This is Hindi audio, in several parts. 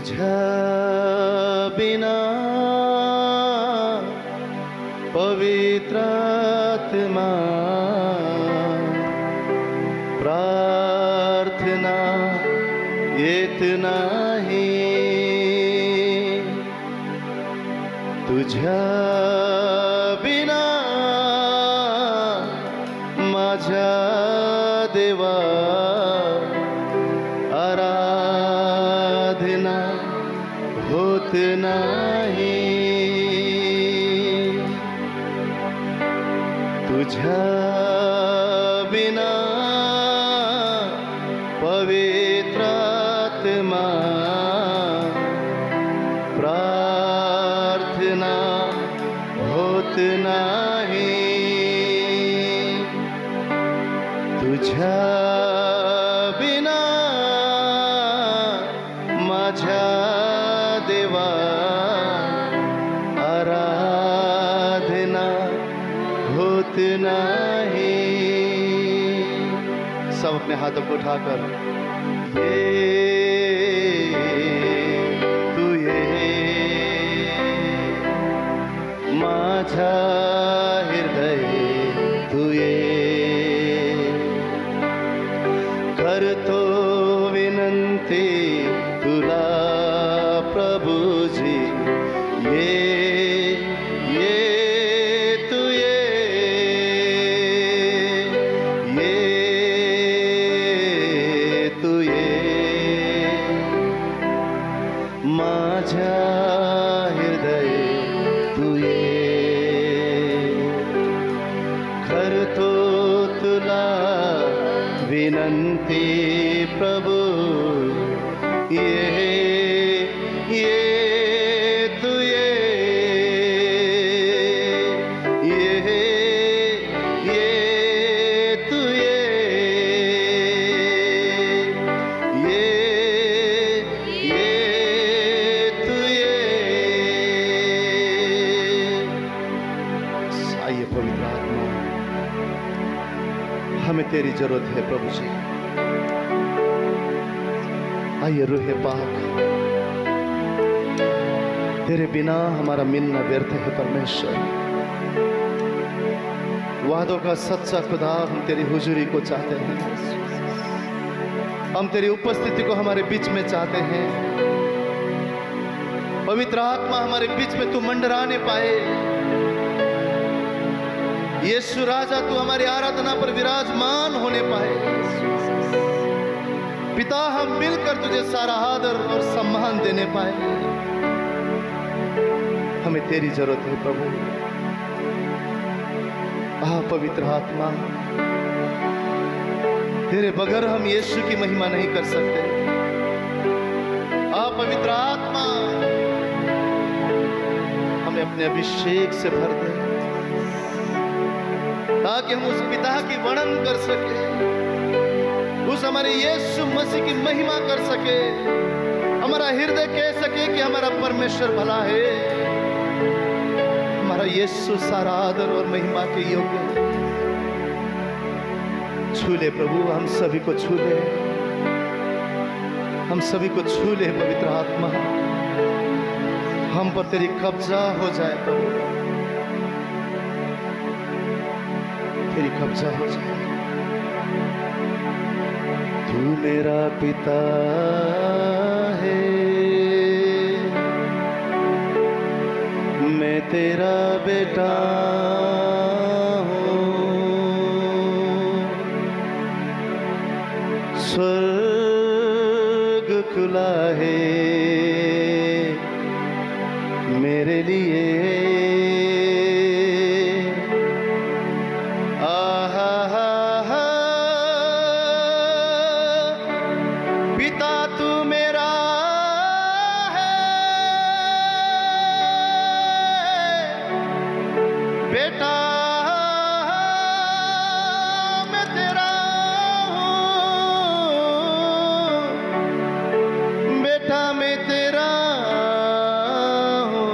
तुझ्या बिना पवित्र आत्मा प्रार्थना येत नाही। तुझ्या बिना माझ्या देवा आराधना होत नाही। तुझ्या बिना पवित्र आत्मा प्रार्थना होत नाही। तुझ्या बिना माझ्या देवा आराधना होत नहीं। सब अपने हाथों को उठाकर तू माझा हृदय तू करतो विनंती तुला प्रभुजी माझ्या हृदय तू करतो तुला विनंती प्रभु पवित्र आत्मा हमें तेरी जरूरत है प्रभु जी। आइए रूहे पाक, तेरे बिना हमारा मिलना व्यर्थ है परमेश्वर। वादों का सच्चा खुदा, हम तेरी हुजूरी को चाहते हैं, हम तेरी उपस्थिति को हमारे बीच में चाहते हैं। पवित्र आत्मा हमारे बीच में तू मंडराने पाए। यीशु राजा तू हमारी आराधना पर विराजमान होने पाए। पिता हम मिलकर तुझे सारा आदर और सम्मान देने पाए। हमें तेरी जरूरत है प्रभु। पवित्र आत्मा, तेरे बगैर हम यीशु की महिमा नहीं कर सकते। पवित्र आत्मा हमें अपने अभिषेक से भर दे, ताकि हम उस पिता की वर्णन कर सके, उस हमारे यीशु मसीह की महिमा कर सके। हमारा हृदय कह सके कि हमारा परमेश्वर भला है, हमारा यीशु सारा आदर और महिमा के योग्य है। छू ले प्रभु, हम सभी को छू ले, हम सभी को छू ले पवित्र आत्मा। हम पर तेरी कब्जा हो जाए प्रभु, तेरी कब्जा हो जाए। तू मेरा पिता है, मैं तेरा बेटा हूँ। स्वर्ग खुला है मेरे लिए। पिता तू मेरा है, बेटा मैं तेरा हूँ, बेटा मैं तेरा हूँ।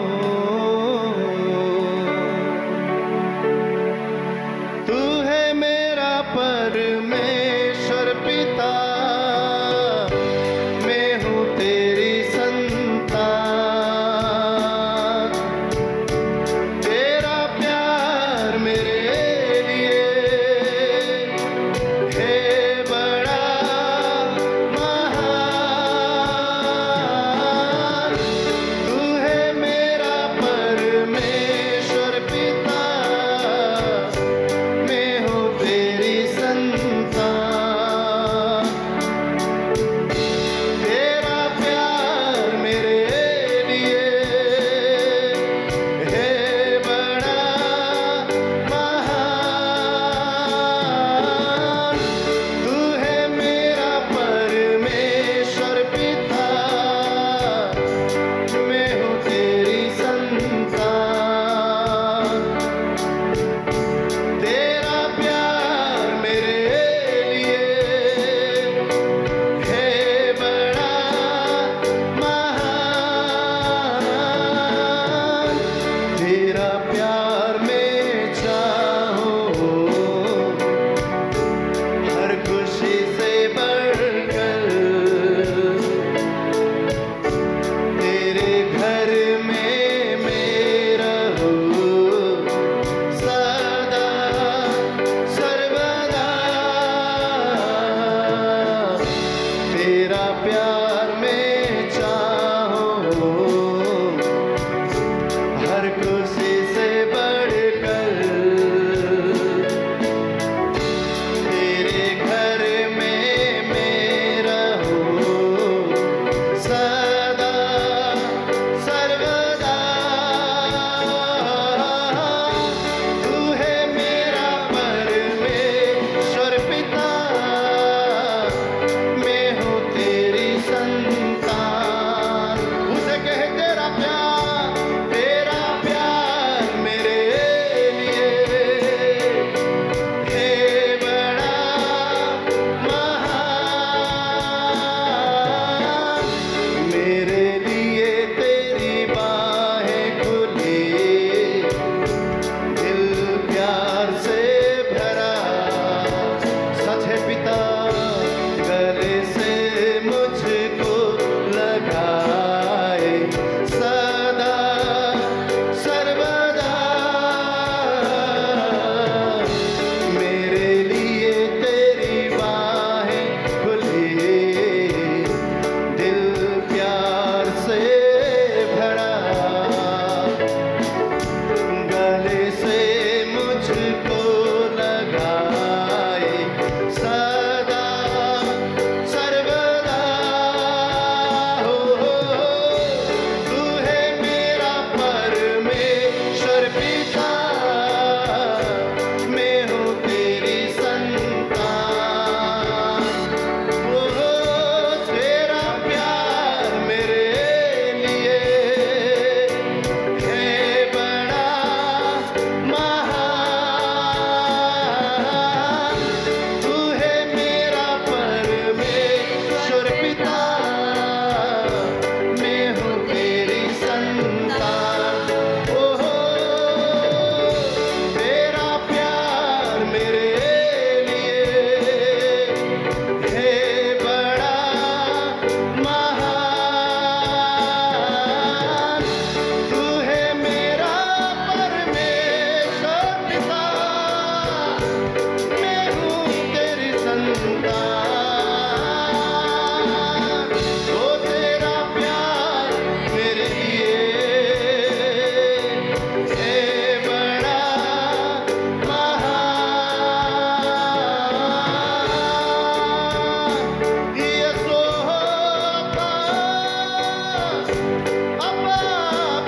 अब्बा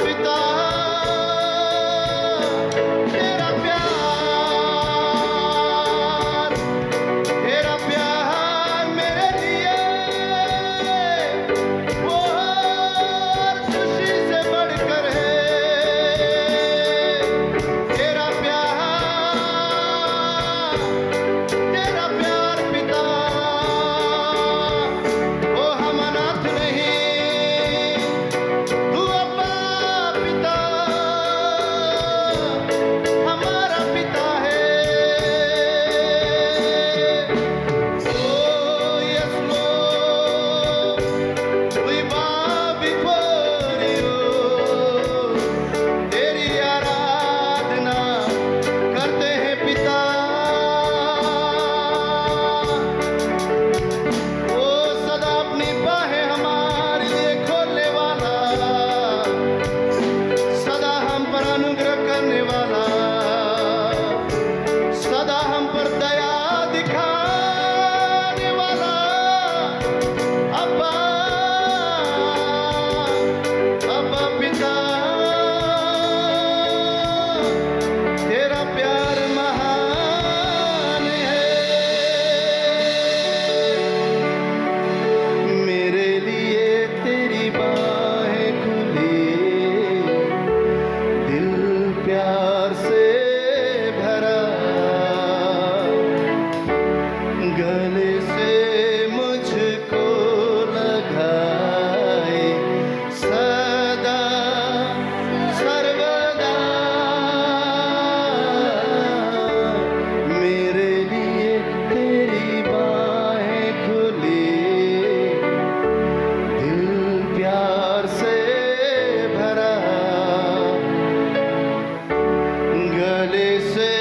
पिता तेरा प्यार मेरे लिए वो हर खुशी से बढ़कर है। तेरा प्यार पिता, ओ हम अनाथ नहीं, तू अब्बा पिता हमारा पिता है। Oh yes Lord, we bow before you, तेरी आराधना करते हैं पिता। ओ सदा अपनी बाहें हमारे लिए खोलने वाला, सदा हम पर अनुग्रह करने वाला, सदा हम पर दया दिखाने वाला अब्बा अब्बा पिता, तेरा प्यार महान है। मेरे लिए तेरी बाहें खुली, दिल प्यार से भरा, गले से मुझको लगाए सदा सर्वदा। मेरे लिए तेरी बाहें खुली, दिल प्यार से भरा, गले से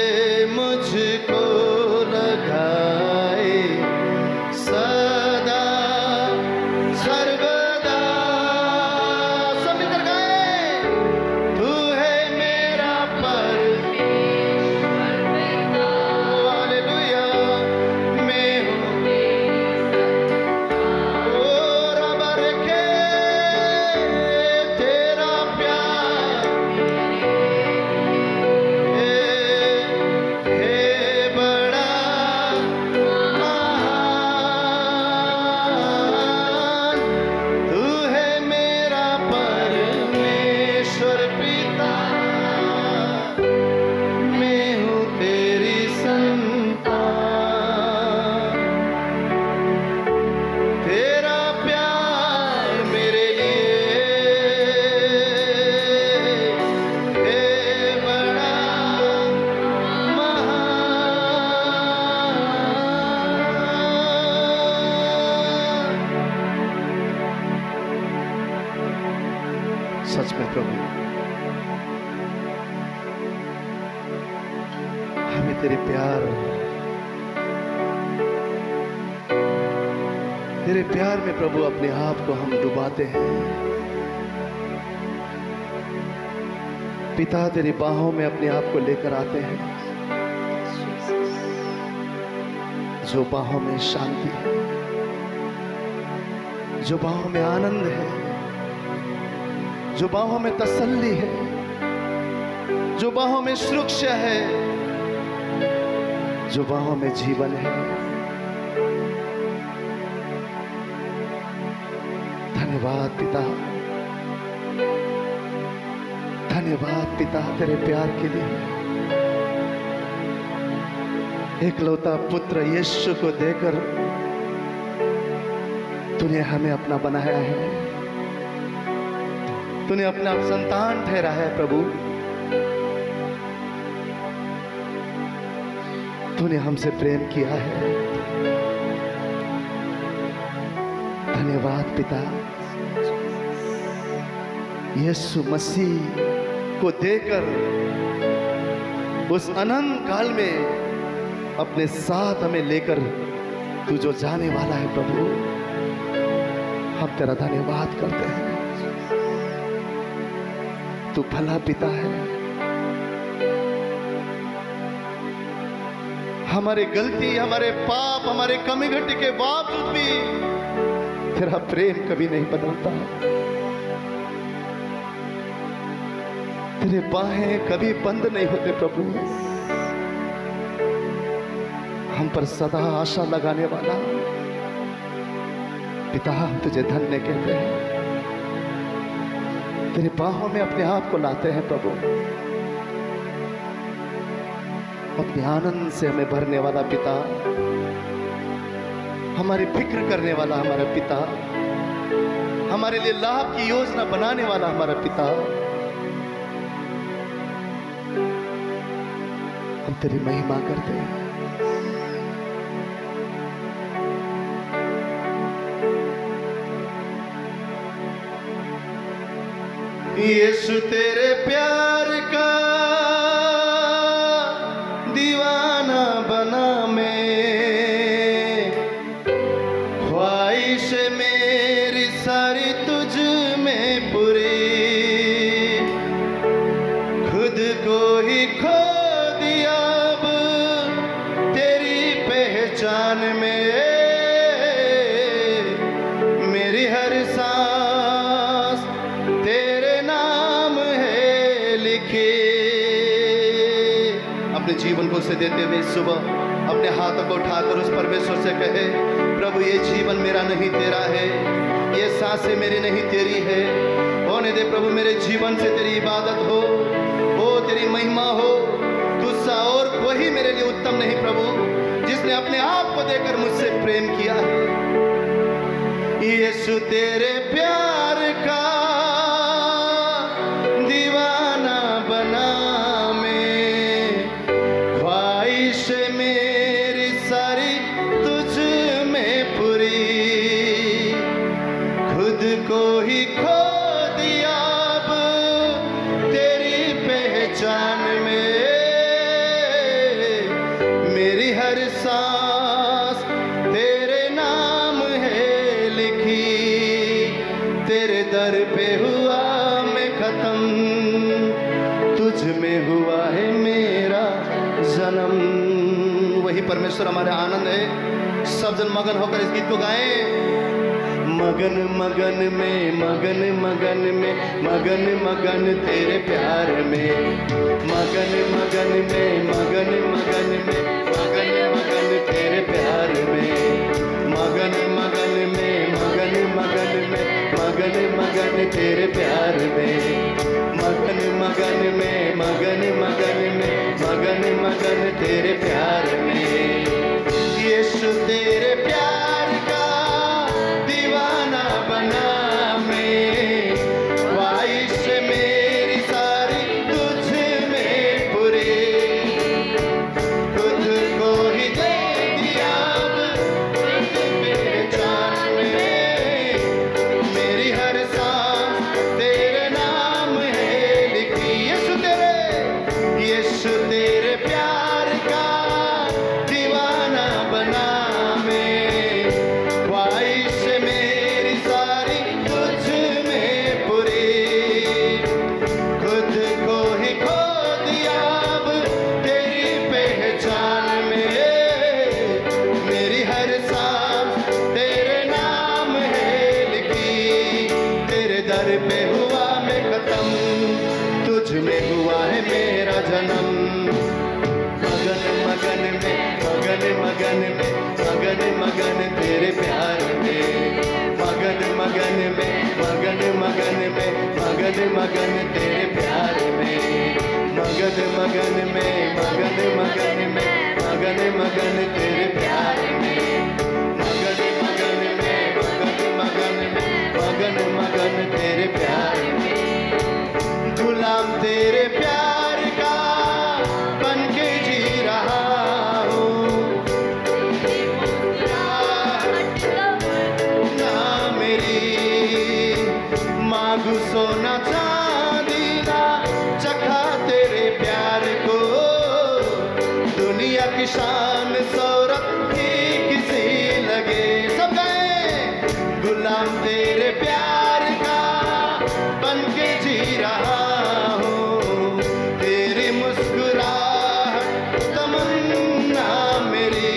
मुझको लगाए सदा सर्वदा। सब मिलकर गाएं, तू है मेरा परमेश्वर पिता, हालेलुया, मैं हूँ ओ रब रखे तेरा प्यार है बड़ा महान। तू है मेरा परमेश्वर पिता, मैं हूँ तेरी संतान। तेरा प्यार मेरे लिए है बड़ा महान। सच में प्रभु, हमें तेरे प्यार में प्रभु अपने आप को हम डुबाते हैं। पिता तेरी बाहों में अपने आप को लेकर आते हैं, जो बाहों में शांति है, जो बाहों में आनंद है, जो बाहों में तसल्ली है, जो बाहों में सुरक्षा है, जो बाहों में जीवन है। धन्यवाद पिता, धन्यवाद पिता तेरे प्यार के लिए। एकलौता पुत्र यीशु को देकर तूने हमें अपना बनाया है, तूने अपना संतान ठहरा है प्रभु। तूने हमसे प्रेम किया है। धन्यवाद पिता, यीशु मसीह को देकर उस अनंत काल में अपने साथ हमें लेकर तू जो जाने वाला है प्रभु, हम तेरा धन्यवाद करते हैं। तू भला पिता है। हमारे गलती, हमारे पाप, हमारे कमी घटी के बावजूद भी तेरा प्रेम कभी नहीं बदलता। तेरे बाहें कभी बंद नहीं होते प्रभु। हम पर सदा आशा लगाने वाला पिता, हम तुझे धन्य कहते हैं। तेरे बाहों में अपने आप को लाते हैं प्रभु। अपने आनंद से हमें भरने वाला पिता, हमारी फिक्र करने वाला हमारा पिता, हमारे लिए लाभ की योजना बनाने वाला हमारा पिता, हम तेरी महिमा करते हैं। यीशु तेरे प्यार का दीवाना बना मैं, ख्वाहिश मेरी सारी तुझ में पूरी, खुद को ही खो दिया अब तेरी पहचान में, मेरी हर सांस तेरे नाम है लिखी। अपने जीवन को उसे देते हुए सुबह अपने हाथों को उठाकर उस परमेश्वर से कहे, प्रभु ये जीवन मेरा नहीं तेरा है, ये सांसें मेरी नहीं तेरी है। होने दे प्रभु मेरे जीवन से तेरी इबादत हो तेरी महिमा हो। तुझसा और कोई मेरे लिए उत्तम नहीं प्रभु, जिसने अपने आप को देकर मुझसे प्रेम किया है। यीशु तेरे प्यार का दीवाना बना मैं, ख्वाहिश मेरी सारी तुझ में पूरी, खुद को ही खो दिया अब तेरी पहचान में, मेरी हर सांस तेरे नाम है लिखी। तेरे दर पे हुआ मैं खत्म, तुझ में हुआ है मेरा जन्म। वही परमेश्वर हमारे आनंद है। सब जन मगन होकर इस गीत को गाएं। मगन मगन में मगन मगन में मगन मगन तेरे प्यार में, मगन मगन में मगन मगन में मगन मगन तेरे प्यार में, मगन मगन में मगन मगन में मगन मगन तेरे प्यार में, मगन मगन में मगन मगन में मगन मगन तेरे प्यार में। यीशु तेरे प्यार का दीवाना बना मैं, ख्वाहिश मेरी सारी तुझ में पूरी, खुद को ही दे दिया अब मेरे जान में, मेरी हर सांस तेरे नाम है लिखी। यीशु तेरे प्यार का दीवाना बना मैं, ख्वाहिश मेरी सारी तुझ में पूरी, खुद को ही खो दिया अब तेरी पहचान में, मेरी हर सांस तेरे नाम है लिखी। तेरे दर पे हुआ मैं खत्म, तुझ में हुआ है मेरा जन्म। मगन मगन में मगन मगन में मगन मगन तेरे प्यार में, मगन मगन में मगन मगन में मगन मगन तेरे प्यार में, मगन मगन में मगन मगन में मगन मगन तेरे प्यार में, मगन मगन में मगन मगन में मगन मगन तेरे प्यार में। गुलाम तेरे प्यार का बन के जी रहा हूँ, ना मेरी मांगू सोना चांदी ना चखा तेरे प्यार को, दुनिया की शान शोहरत ही किसी लगे। सब गए गुलाम तेरे प्यार का बन के जी रहा हूँ, तेरी मुस्कुराहट तमन्ना मेरी,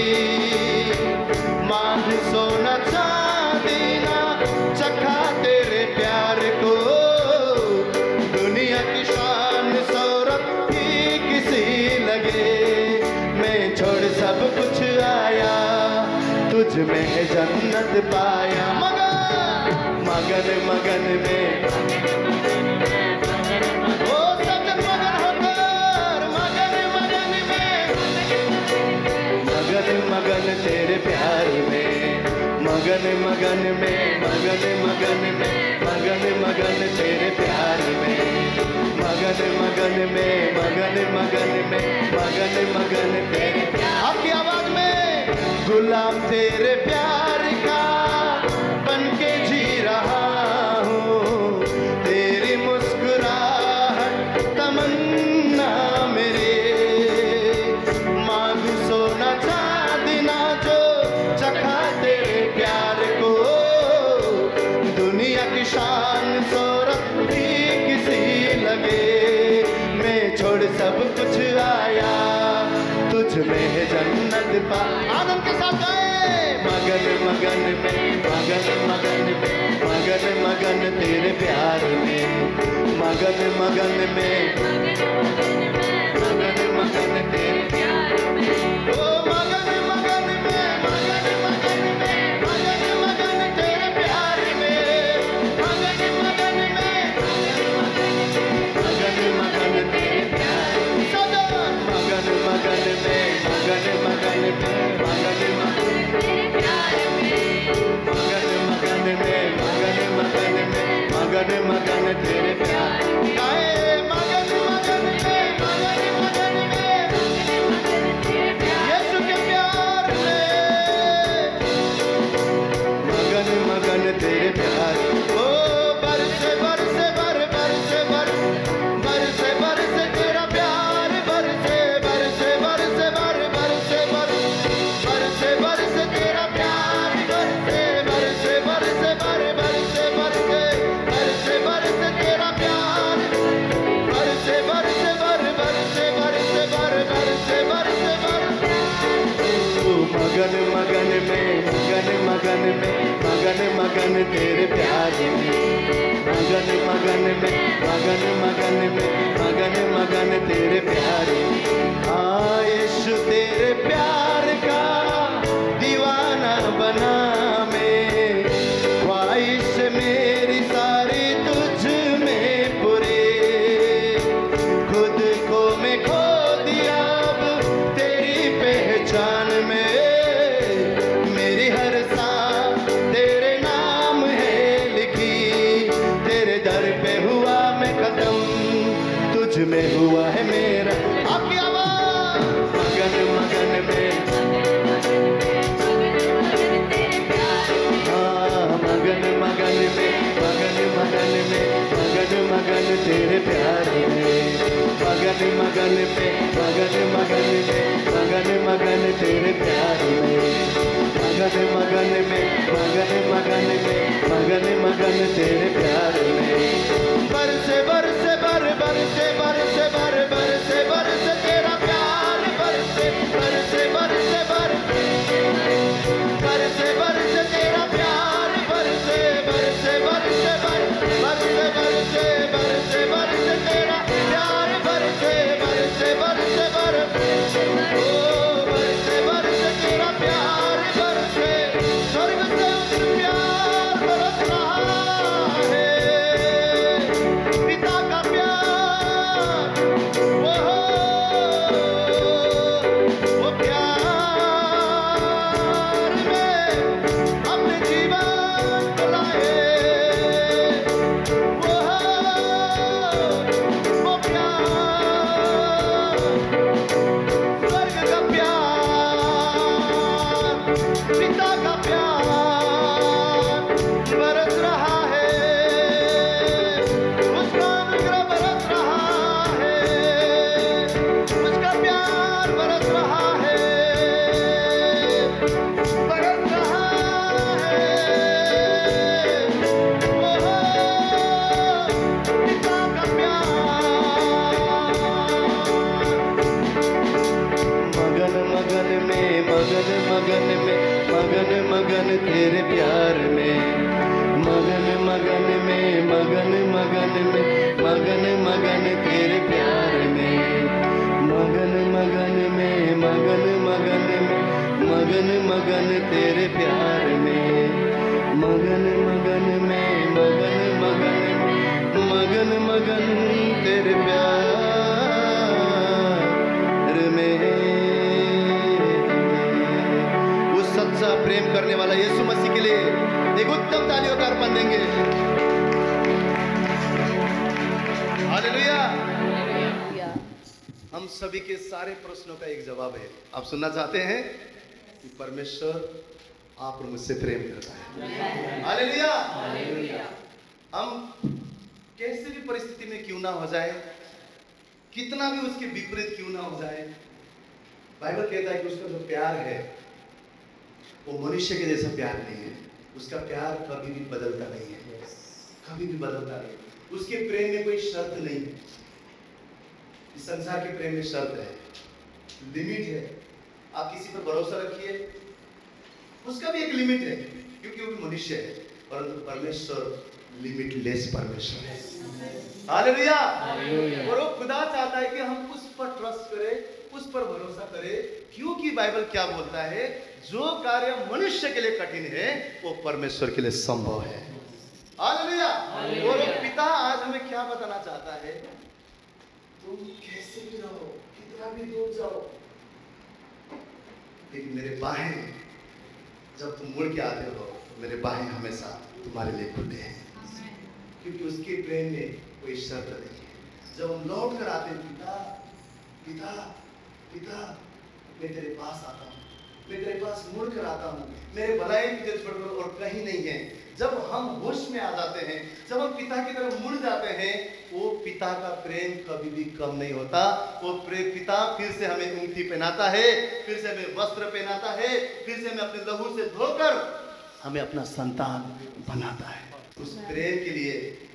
मांग सोना चांदी ना चखा तेरे प्यार को, दुनिया की शान में है जन्नत पाया। मगन मगन में ओ सजन मगन होकर मगन मगन में, मगन मगन तेरे प्यार में, मगन मगन में, मगन मगन में, मगन मगन तेरे प्यार में, मगन मगन में, मगन मगन में, मगन मगन तेरे प्यार। आपकी आवाज में गुलाम तेरे प्यार का बनके जी रहा हूँ, तेरी मुस्कुराहट तमन्ना मेरे, मांगू सोना चांदी ना जो चखा तेरे प्यार को, दुनिया की शान शोहरत भी किसी लगे, मैं छोड़ सब कुछ आया तुझ में है जन्नत पा। आनंद के साथ गाए। मगन मगन में, मगन मगन में, मगन मगन तेरे प्यार में, मगन मगन में, मगन मगन तेरे प्यार में, ओ मगन मगन में, मगन मगन में, मगन मगन तेरे प्यार में, मगन मगन में, मगन मगन तेरे प्यार में, सजन मगन मगन में, मगन मगन में, मगन मगन तेरे प्यार में, मगन मगन में, मगन मगन में, मगन मगन तेरे प्यार में, गाए मगन मगन में, मगन मगन में, यीशु के प्यार में, मगन मगन तेरे प्यार। ओ बरसे बरसे बर बरसे बर बरसे बरसे तेरा प्यार, बरसे बरसे बरसे बर बरसे बर बरसे बरसे तेरा प्यार, बरसे बरसे बरसे बर बरसे बरसे बरसे बरसे तेरा प्यार, बरसे बरसे बर बरसे बरसे बर बरसे बरसे बर। मगन मगन में, मगन मगन में, मगन मगन तेरे प्यार में, मगन मगन में, मगन मगन में, मगन मगन तेरे प्यार में। हाँ यीशु तेरे प्यार का दीवाना बना मैं, ख्वाहिश मेरी सारी तुझ में पूरे, खुद को मैं खो दिया अब तेरी पहचान में, मेरी हर सांस तेरे नाम है लिखी, तेरे दर पे हुआ मैं खत्म, तुझ में हुआ है मेरा। आपकी आवाज मगन मगन में, हाँ मगन मगन में, मगन मगन में, मगन मगन तेरे प्यार में, मगन मगन में, मगन मगन में, मगन मगन तेरे प्यार में, मगन मगन में, मगन मगन में, मगन मगन तेरे प्यार में। बरसे बरसे बर बरसे बरसे बर बरसे बरसे तेरा प्यार, बरसे बरसे बरसे बर बरसे बरसे तेरा प्यार, बरसे बरसे बरसे बर बरसे बरसे बरसे बरसे तेरा प्यार, बरसे बरसे बरसे बर ओ बरसे बरसे तेरा प्यार, बरसे स्वर्ग से उस प्यार बरस रहा है, पिता का प्यार, वो प्यार में अपने जीवन को लाए, वो प्यार स्वर्ग का प्यार, पिता का प्यार बरस रहा है, उसका अनुग्रह बरस रहा है, उसका प्यार बरस रहा है, बरस रहा है, पिता का प्यार। मगन मगन में, मगन मगन में, मगन मगन तेरे प्यार में, मगन मगन में, मगन मगन में, मगन मगन तेरे प्यार में, मगन मगन में, मगन मगन में, मगन मगन तेरे प्यार में, मगन मगन में, मगन मगन मगन मगन तेरे प्यार में। वो सच्चा प्रेम करने वाला यीशु मसीह के लिए एक उत्तम तालियों का अर्पण देंगे। हालेलुया। हम सभी के सारे प्रश्नों का एक जवाब है। आप सुनना चाहते हैं कि परमेश्वर आप और मुझसे प्रेम करता है। हालेलुया। हम कैसे भी परिस्थिति में क्यों ना हो जाए, कितना भी उसके विपरीत क्यों ना हो जाए, बाइबल कहता है कि उसका जो प्यार है वो मनुष्य के जैसा प्यार नहीं है। उसका प्यार कभी भी बदलता नहीं है, कभी भी बदलता नहीं। उसके प्रेम में कोई शर्त नहीं है। इस संसार के प्रेम में शर्त है, लिमिट है। आप किसी पर भरोसा रखिए, उसका भी एक लिमिट है, क्योंकि वो भी मनुष्य है। परंतु परमेश्वर लिमिटलेस परमेश्वर है। हालेलुया। और वो खुदा चाहता है कि हम उस पर ट्रस्ट करें, उस पर भरोसा करें, क्योंकि बाइबल क्या बोलता है, जो कार्य मनुष्य के लिए कठिन है वो परमेश्वर के लिए संभव है। हालेलुया। और पिता आज हमें क्या बताना चाहता है, तुम कैसे भी रहो, कितना भी दूर जाओ, लेकिन मेरे बाहें जब तुम मुड़ के आते हो, मेरे बाहें हमेशा तुम्हारे लिए खुले हैं, क्योंकि उसके प्रेम में कोई शर्त नहीं है। जब हम लौट कर आते हैं, पिता पिता पिता मैं तेरे पास आता हूँ, मैं तेरे पास मुड़ कर आता हूँ, मेरे भलाई तुझे छोड़कर और कहीं नहीं है। जब हम होश में आ जाते हैं, जब हम पिता की तरफ मुड़ जाते हैं, वो पिता का प्रेम कभी भी कम नहीं होता। वो पिता फिर से हमें अंगूठी पहनाता है, फिर से हमें वस्त्र पहनाता है, फिर से हमें अपने लहू से धोकर हमें अपना संतान बनाता है। उस प्रेम के लिए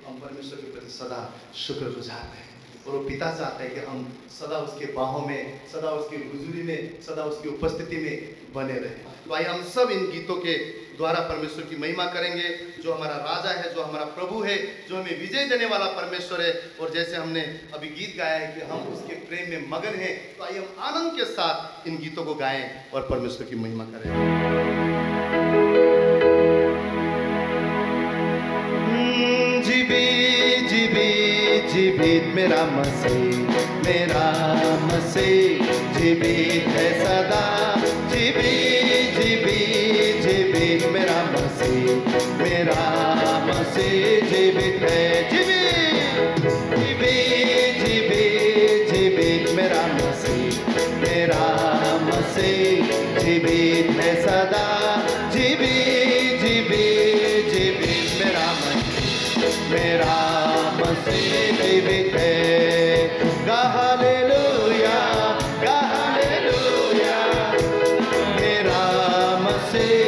हम परमेश्वर के प्रति सदा शुक्रगुजार हैं। और वो पिता चाहता है कि हम सदा उसके बाहों में, सदा उसकी हुजूरी में, सदा उसकी उपस्थिति में बने रहें। तो आइए हम सब इन गीतों के द्वारा परमेश्वर की महिमा करेंगे, जो हमारा राजा है, जो हमारा प्रभु है, जो हमें विजय देने वाला परमेश्वर है। और जैसे हमने अभी गीत गाया है कि हम उसके प्रेम में मगन हैं, तो आइए हम आनंद के साथ इन गीतों को गाएं और परमेश्वर की महिमा करें। जीवित मेरा मसीह जीवित है सदा, जीवित मेरा मसीह जीवित है, जीवित मेरा मसीह जीवित है सदा, जीवित मेरा मसीह जीवित है। हालेलुया, हालेलुया, मेरा मसीह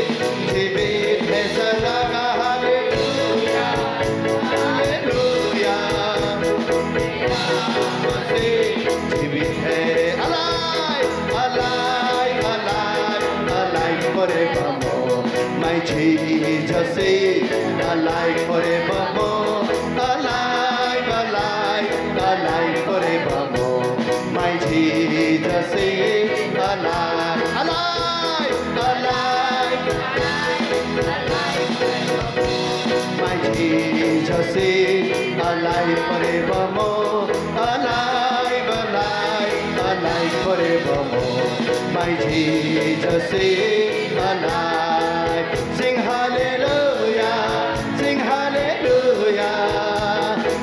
जीवित है सदा। हालेलुया, हालेलुया, मेरा मसीह जीवित है। Alive, alive, alive, alive forevermore. My Jesus is alive forevermore. Alive, alive, alive forevermore. My Jesus is alive, alive, alive, alive forevermore. My Jesus is alive forevermore. Alive, alive, alive forevermore. My Jesus is alive. Sing hallelujah, sing hallelujah.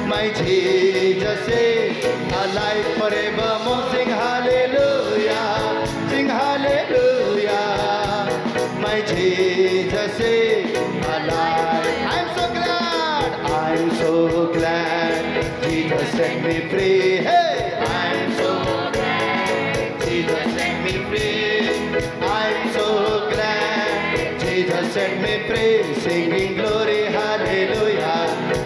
My Jesus is alive forevermore. Sing hallelujah, sing hallelujah. My Jesus is alive. I'm so glad, I'm so glad. Jesus set me free. Hey, I'm so glad. Jesus set me free. I'm so glad. Jesus set me free. Singing glory, hallelujah.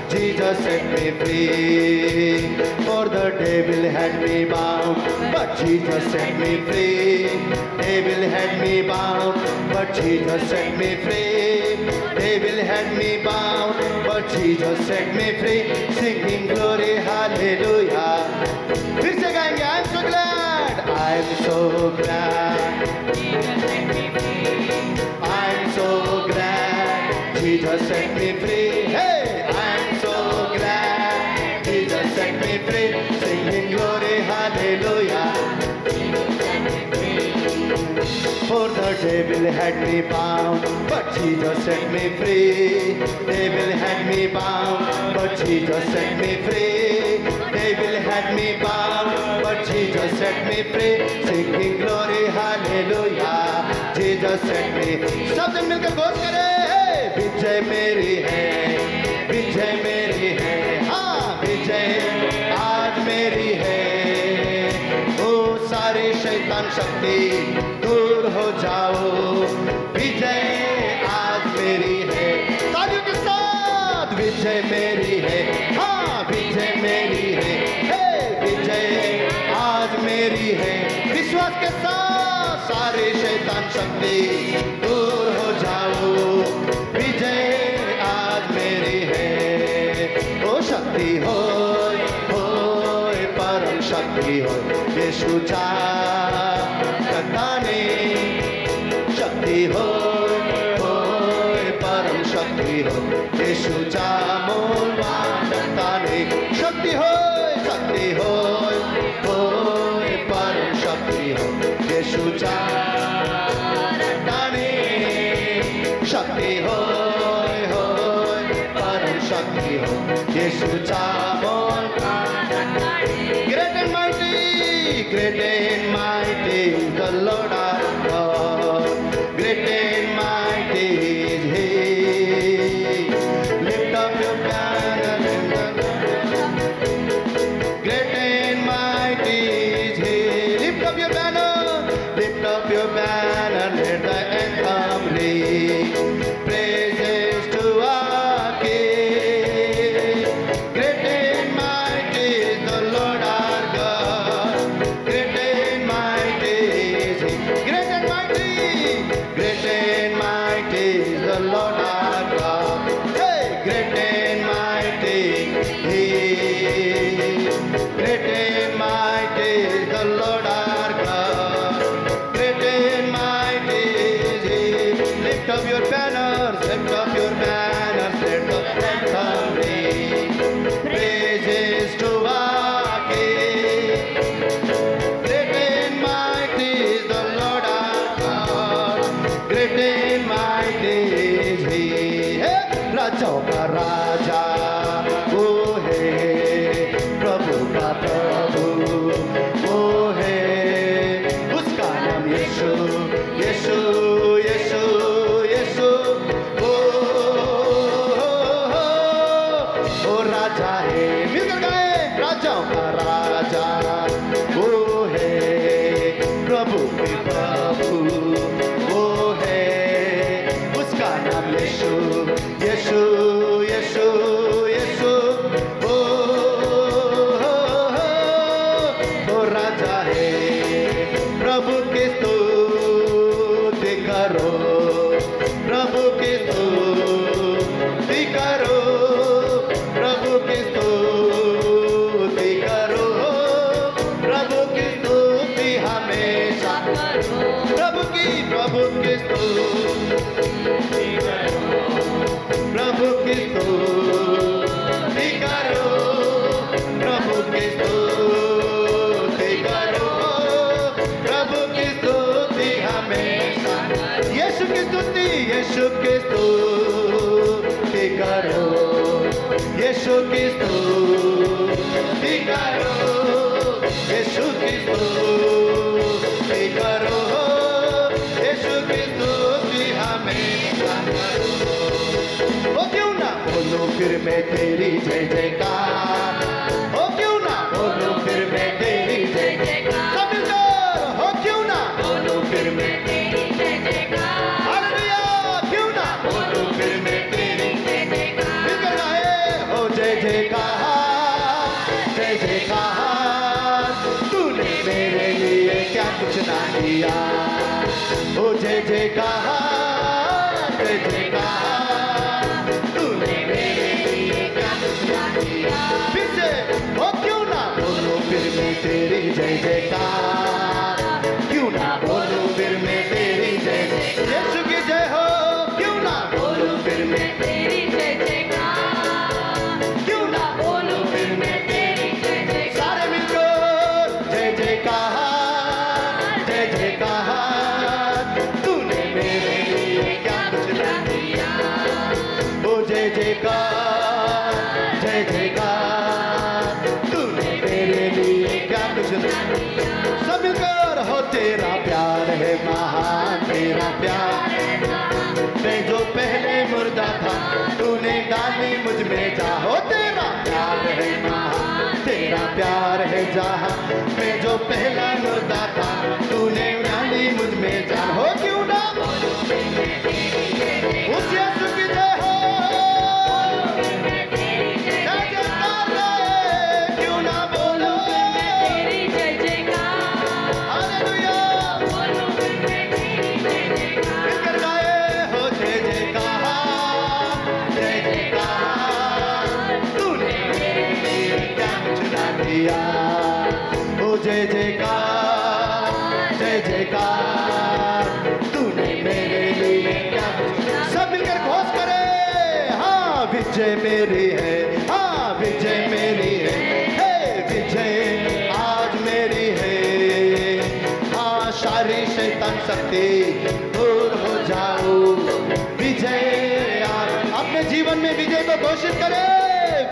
Jesus set me free. For the devil had me bound, but Jesus set me free. Devil had me bound, but Jesus set me free. Devil had me bound, but Jesus set me free. Singing glory, hallelujah. फिर से गाएंगे, I'm so glad, I'm so glad. Jesus set me free. me free. Hey, I'm so glad Jesus set me free. Singing glory, hallelujah. For the devil had me bound, but Jesus set me free. Devil had me bound, but Jesus set me free. Devil had me bound, but Jesus set me free. Singing glory, hallelujah. Jesus set me. सब जन मिलकर घोष करें, विजय मेरी है, विजय मेरी है, हाँ विजय आज मेरी है। ओ सारे शैतान शक्ति दूर हो जाओ, विजय आज मेरी है। तालियों के साथ विजय मेरी है, हाँ विजय मेरी है, हे विजय आज मेरी है। विश्वास के साथ सारे शैतान शक्ति दूर हो जाओ, विजय आज मेरी है। ओ शक्ति हो परम शक्ति हो, यीशु जाने शक्ति हो परम शक्ति हो, यीशु जाने शक्ति हो परम शक्ति हो, यीशु जाने शक्ति हो परम शक्ति हो, यीशु Great and mighty is the Lord our God. Great and mighty is He. Lift up your banner and great and mighty is He. Lift up your banner, lift up your banner, let the anthem ring. Praises to our King. Great and mighty is the Lord our God. Great and mighty is He. Great and mighty is the Lord our God. Hey, great and mighty He. Great and mighty is the Lord our God. Great and mighty is He. Lift up your banners, lift up your banners, let the anthem ring. Praises to our King. Great and mighty is the Lord our God. Great and mighty is He. Hey, राजाओं का राजा वो है, प्रभु का प्रभु वो है, उसका नाम यीशु यीशु यीशु यीशु। ओ राजा है, मिलकर गाए, राजाओं का राजा वो है, प्रभु के प्रभु वो है, उसका नाम यीशु यीशु यीशु यीशु। ओ राजा है, प्रभु की स्तुति करो, प्रभु की स्तुति करो, प्रभु की स्तुति करो, प्रभु की स्तुति हमेशा करो, प्रभु की स्तुति करो, प्रभु की स्तुति करो, प्रभु की स्तुति करो, प्रभु की स्तुति हमेशा। यीशु की स्तुति करो, यीशु की स्तुति करो, यीशु की स्तुति करो, यीशु की स्तुति हमेशा करो। ओ क्यों ना बोलूं फिर मैं तेरी जय जयकार, ओ क्यों ना बोलूं फिर मैं तेरी जय जयकार, सब मिलकर हो क्यों ना बोलूं फिर मैं तेरी जय जयकार, हालेलुया क्यों ना बोलूं फिर मैं तेरी जय जयकार, मिलकर गाए हो जय जयकार जय जयकार, तूने मेरे लिए क्या कुछ ना किया, ओ जय जयकार जय जयकार, तूने मेरे लिए क्या कुछ ना किया। फिर से हो क्यों ना बोलूं फिर मैं तेरी जय जयकार, क्यों ना बोलूं फिर मैं तेरी जय जयकार, यीशु की जय हो, क्यों ना बोलूं फिर मैं तेरी जय कहा, तूने मेरे लिए क्या कुछ ना दिया। ओ जय जयकार, जय जयकार, तूने मेरे लिए क्या कुछ ना दिया। सब मिलकर हो, तेरा प्यार है महान, तेरा प्यार है महान। मैं जो पहले मुर्दा था, तूने डाली मुझ में जा। हो तेरा प्यार है महान, तेरा प्यार है जहाँ। मैं जो पहला मुर्दा था, तूने डाली मुझ में जान। हो क्यों ना उस यीशु की जय हो, जय जयकार है, क्यों ना बोलो तेरी जय जयकार, हालेलुया। मिलकर गाए हो, जय जयकार, जय जयकार, तूने मेरे लिए क्या कुछ ना दिया। ओ जय जयकार, जय जयकार, तूने मेरे लिए क्या कुछ। सब मिलकर घोष करे, हाँ विजय मेरी है, हाँ विजय मेरी है, हे विजय आज मेरी है। हाँ सारी शैतान शक्ति दूर हो जाओ, विजय आज। अपने जीवन में विजय को घोषित करे,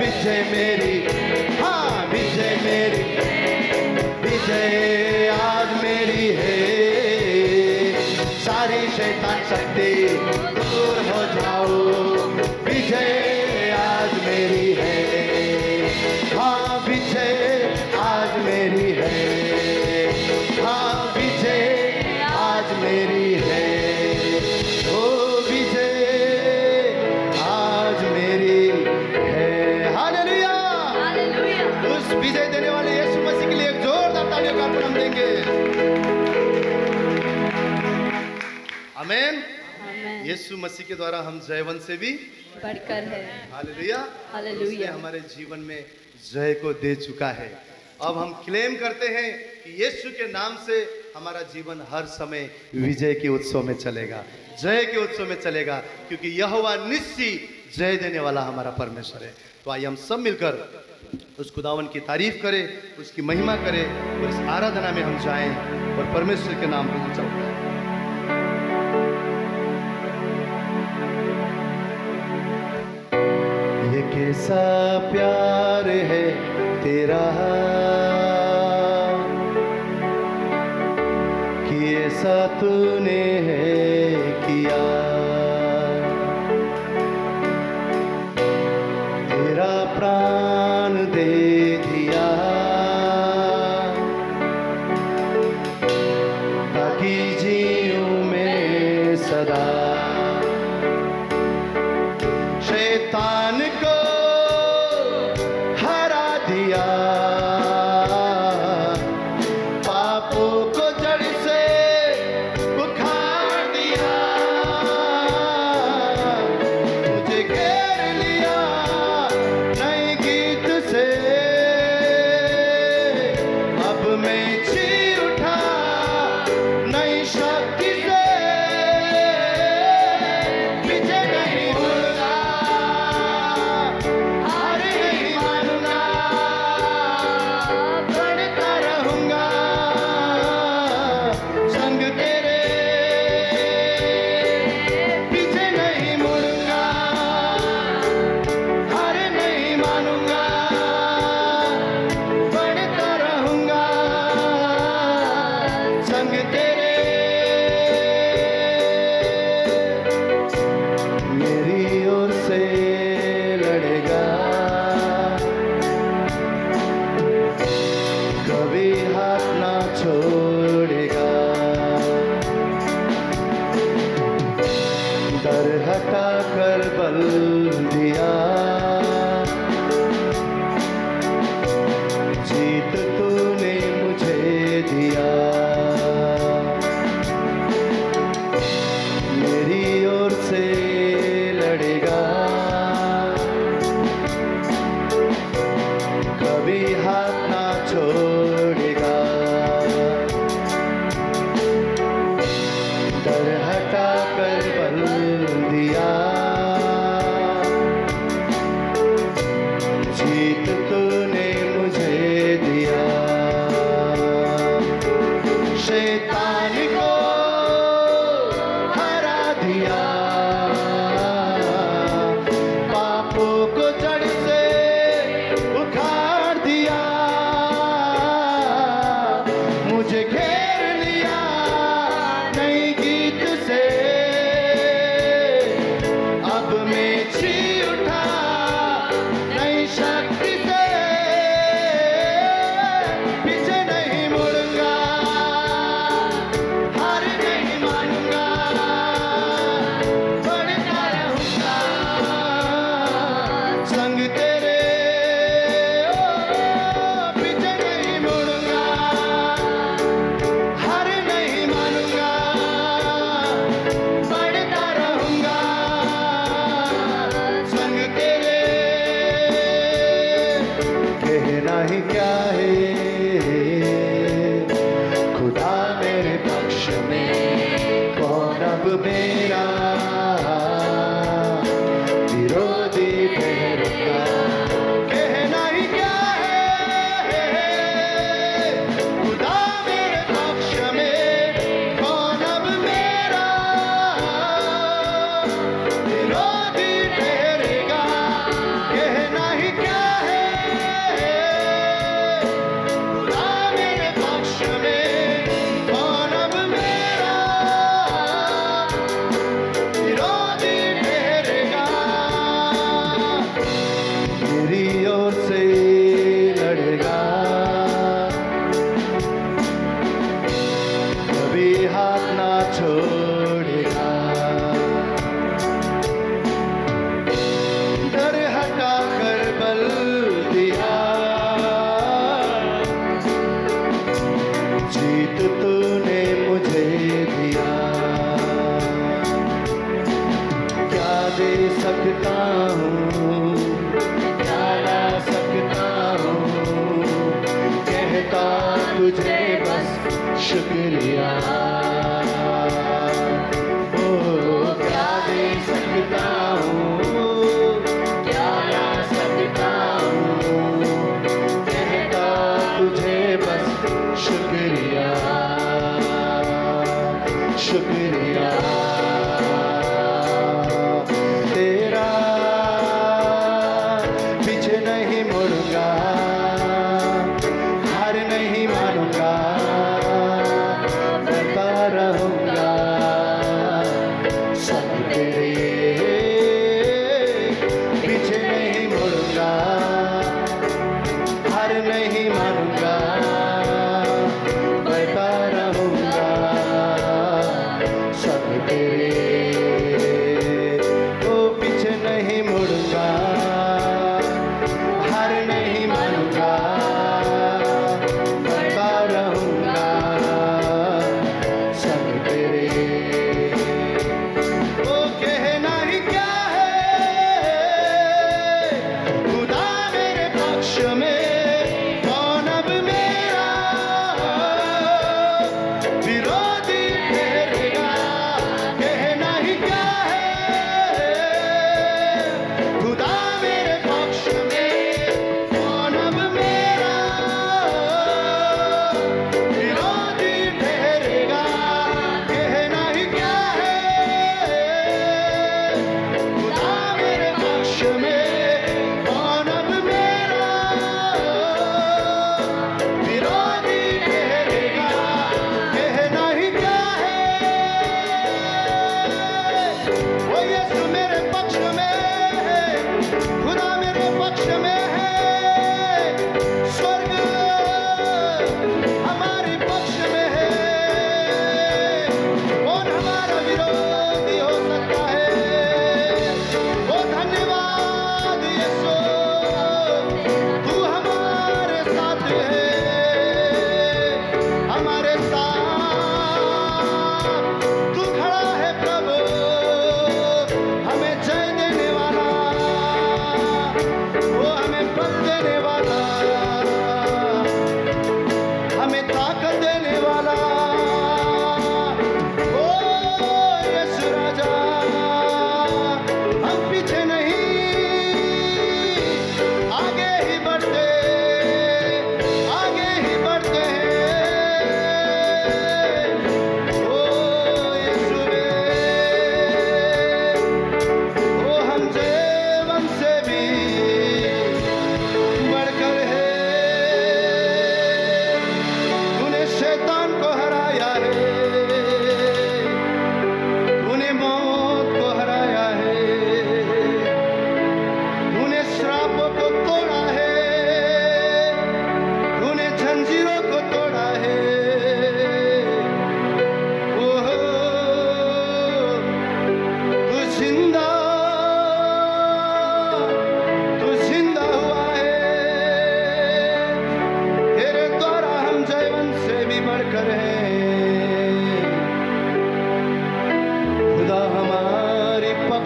विजय मेरी, हाँ विजय मेरी, विजय आज मेरी है। सारी शैतान शक्ति दूर हो जाओ, विजय आज मेरी है। हाँ विजय आज मेरी है, हाँ विजय आज मेरी है। ओ विजय आज मेरी है। हालेलुया। हालेलुया। उस विजय देने वाले यीशु मसीह के लिए एक जोरदार तालियों का अर्पण हम देंगे। आमीन। आमीन। यीशु मसीह के द्वारा हम जयवंत से भी बढ़कर है। हालेलुया। हालेलुया। उसने हमारे जीवन में जय को दे चुका है। अब हम क्लेम करते हैं कि यीशु के नाम से हमारा जीवन हर समय विजय के उत्सव में चलेगा, जय के उत्सव में चलेगा, क्योंकि यहोवा निस्सी जय देने वाला हमारा परमेश्वर है। तो आइए हम सब मिलकर उस खुदावन की तारीफ करें, उसकी महिमा करें और इस आराधना में हम जाएं और परमेश्वर के नाम को ऊंचा उठाएं। ये कैसा प्यार है तेरा, कि ऐसा तूने है किया। तेरा प्राण दे दिया, ताकि जीऊं मैं सदा। शैतान को हरा दिया, पापों को जड़ से उखाड़ दिया। मुझे घेर लिया नए गीत से, अब मैं चीर उठा नई शक्ति से। पीछे नहीं मुड़ना, हार नहीं मानूंगा, बढ़ता रहूंगा संग तेरे। पीछे नहीं मुड़ूंगा, हार नहीं मानूंगा, बढ़ता रहूंगा संग तेरे। मेरी ओर से लड़ेगा, कभी हाथ ना छोड़ेगा। डर हटा कर बल दिया, जीत तूने मुझे दिया। मेरी ओर से लड़ेगा, कभी हाथ ना छोड़ेगा। डर हटा कर बल दिया, जीत तूने मुझे दिया। शैतान को मुझे घेर लिया नई गीत से, अब मैं ची उठा नई शक्ति से, पीछे नहीं मुड़ूंगा, हार नहीं मानूंगा, बढ़ता रहूंगा संग तेरे, पीछे नहीं मुड़ूंगा, हार नहीं मानूंगा, बढ़ता रहूंगा संग तेरे। कहना ही क्या है खुदा मेरे पक्ष में, कौन अब मेरा विरोधी ठहरेगा। कहना ही क्या है खुदा मेरे पक्ष में, कौन अब मेरा विरोधी ठहरेगा। कहना ही क्या है खुदा मेरे पक्ष में, कौन अब मेरा विरोधी ठहरेगा। मेरी ओर से लड़ेगा, कभी हाथ ना छोड़ेगा। डर हटा कर बल दिया, जीत तूने मुझे दिया। क्या दे सकता हूँ, क्या ला सकता हूँ, कहता तुझे बस शुक्रिया। ओ क्या दे सकता हूँ, क्या ला सकता हूँ, कहता तुझे बस शुक्रिया, शुक्रिया तेरा। पीछे नहीं मुड़ूंगा, हार नहीं मानूंगा, बढ़ता रहूंगा संग तेरे। पीछे नहीं मुड़ूंगा, हार नहीं मानूंगा, बढ़ता रहूंगा संग तेरे। ओ पीछे नहीं मुड़ूंगा, हार नहीं मानूंगा, बढ़ता रहूंगा संग तेरे। ओ कहना ही क्या है खुदा मेरे पक्ष में, कौन अब मेरा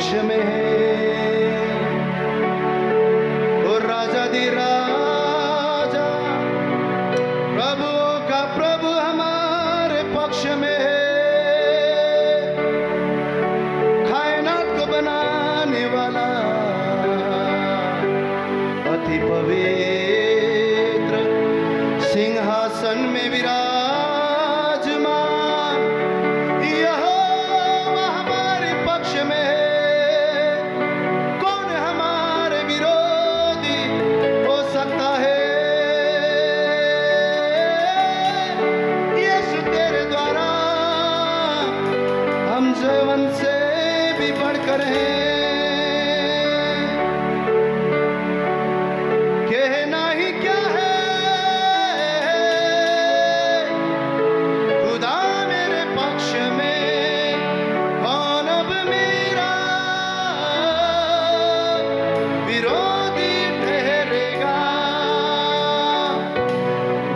पक्ष में है। और राजा दी राजा, प्रभुओं का प्रभु हमारे पक्ष में है। कायनात को बनाने वाला अति पवित्र सिंहासन में विराजमान यहोवा हमारे पक्ष में है। कौन हमारे विरोधी हो सकता है? यीशु तेरे द्वारा हम जयवंत से भी बढ़कर हैं। कहना ही क्या है, खुदा मेरे पक्ष में, कौन अब मेरा विरोधी ठहरेगा?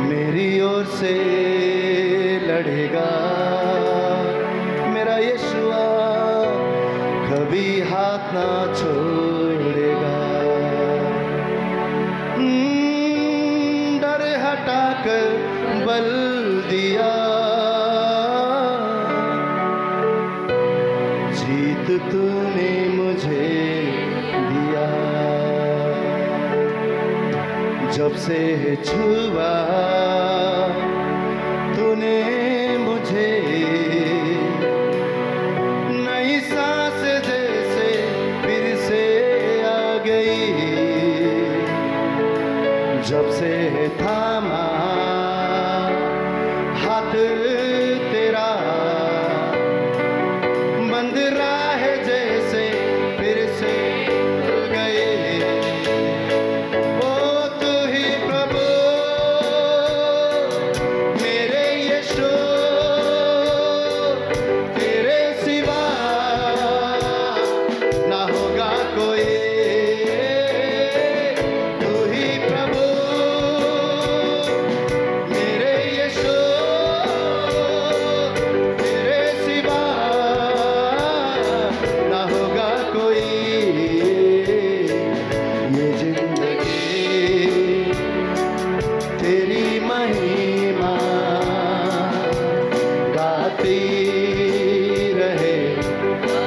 मेरी ओर से लड़ेगा मेरा यीशुआ, कभी हाथ ना छोड़ेगा। डर हटाकर बल दिया, जीत तूने मुझे दिया। जब से छुआ तूने मुझे, नई सांस जैसे फिर से आ गई। जब से थामा हाथ तेरा, बंद राह जैसे फिर से खुल गए। ओ तू ही प्रभु मेरे यीशु, तेरे सिवा ना होगा कोई। तू ही प्रभु मेरे यीशु, तेरे सिवा ना होगा कोई। ये जिंदगी तेरी महिमा गाती रहे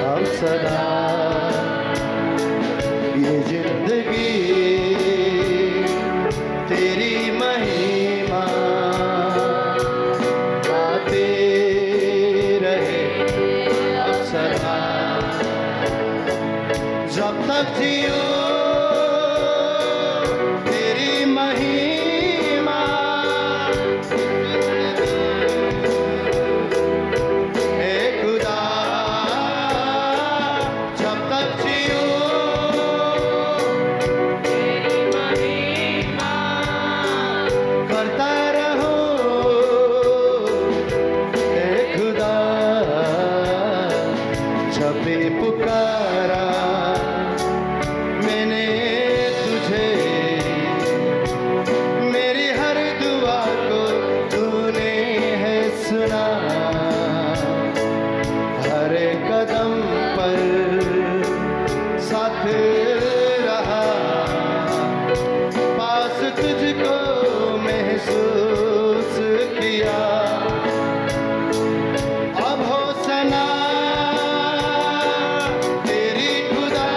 अब सदा। ये जिंदगी तेरी महिमा गाते रहे अब सदा। जब तक जियो तेरी महिमा, हे खुदा जब तक जियो तेरी महिमा करता रहो। हे खुदा जब भी पुकारा मैंने तुझे, मेरी हर दुआ को तूने है सुना। हर एक कदम पर साथ रहा, पास तुझको महसूस किया। अब हो सना तेरी खुदा,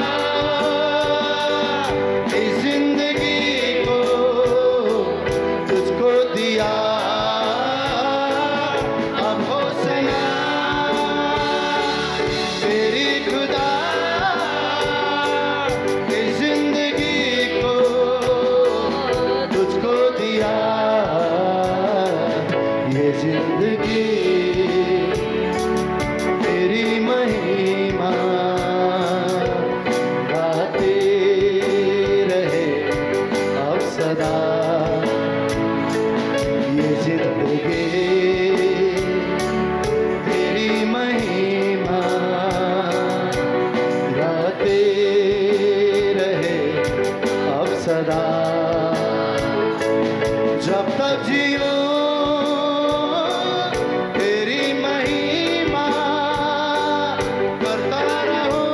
इस जिंदगी को तुझको दिया। अब हो सना तेरी खुदा, इस जिंदगी को तुझको दिया। ये जिंदगी तेरी महिमा गाते रहे अब सदा। ये जिंदगी तेरी महिमा गाते रहे अब सदा। जब तक जियो तेरी महिमा करता रहो।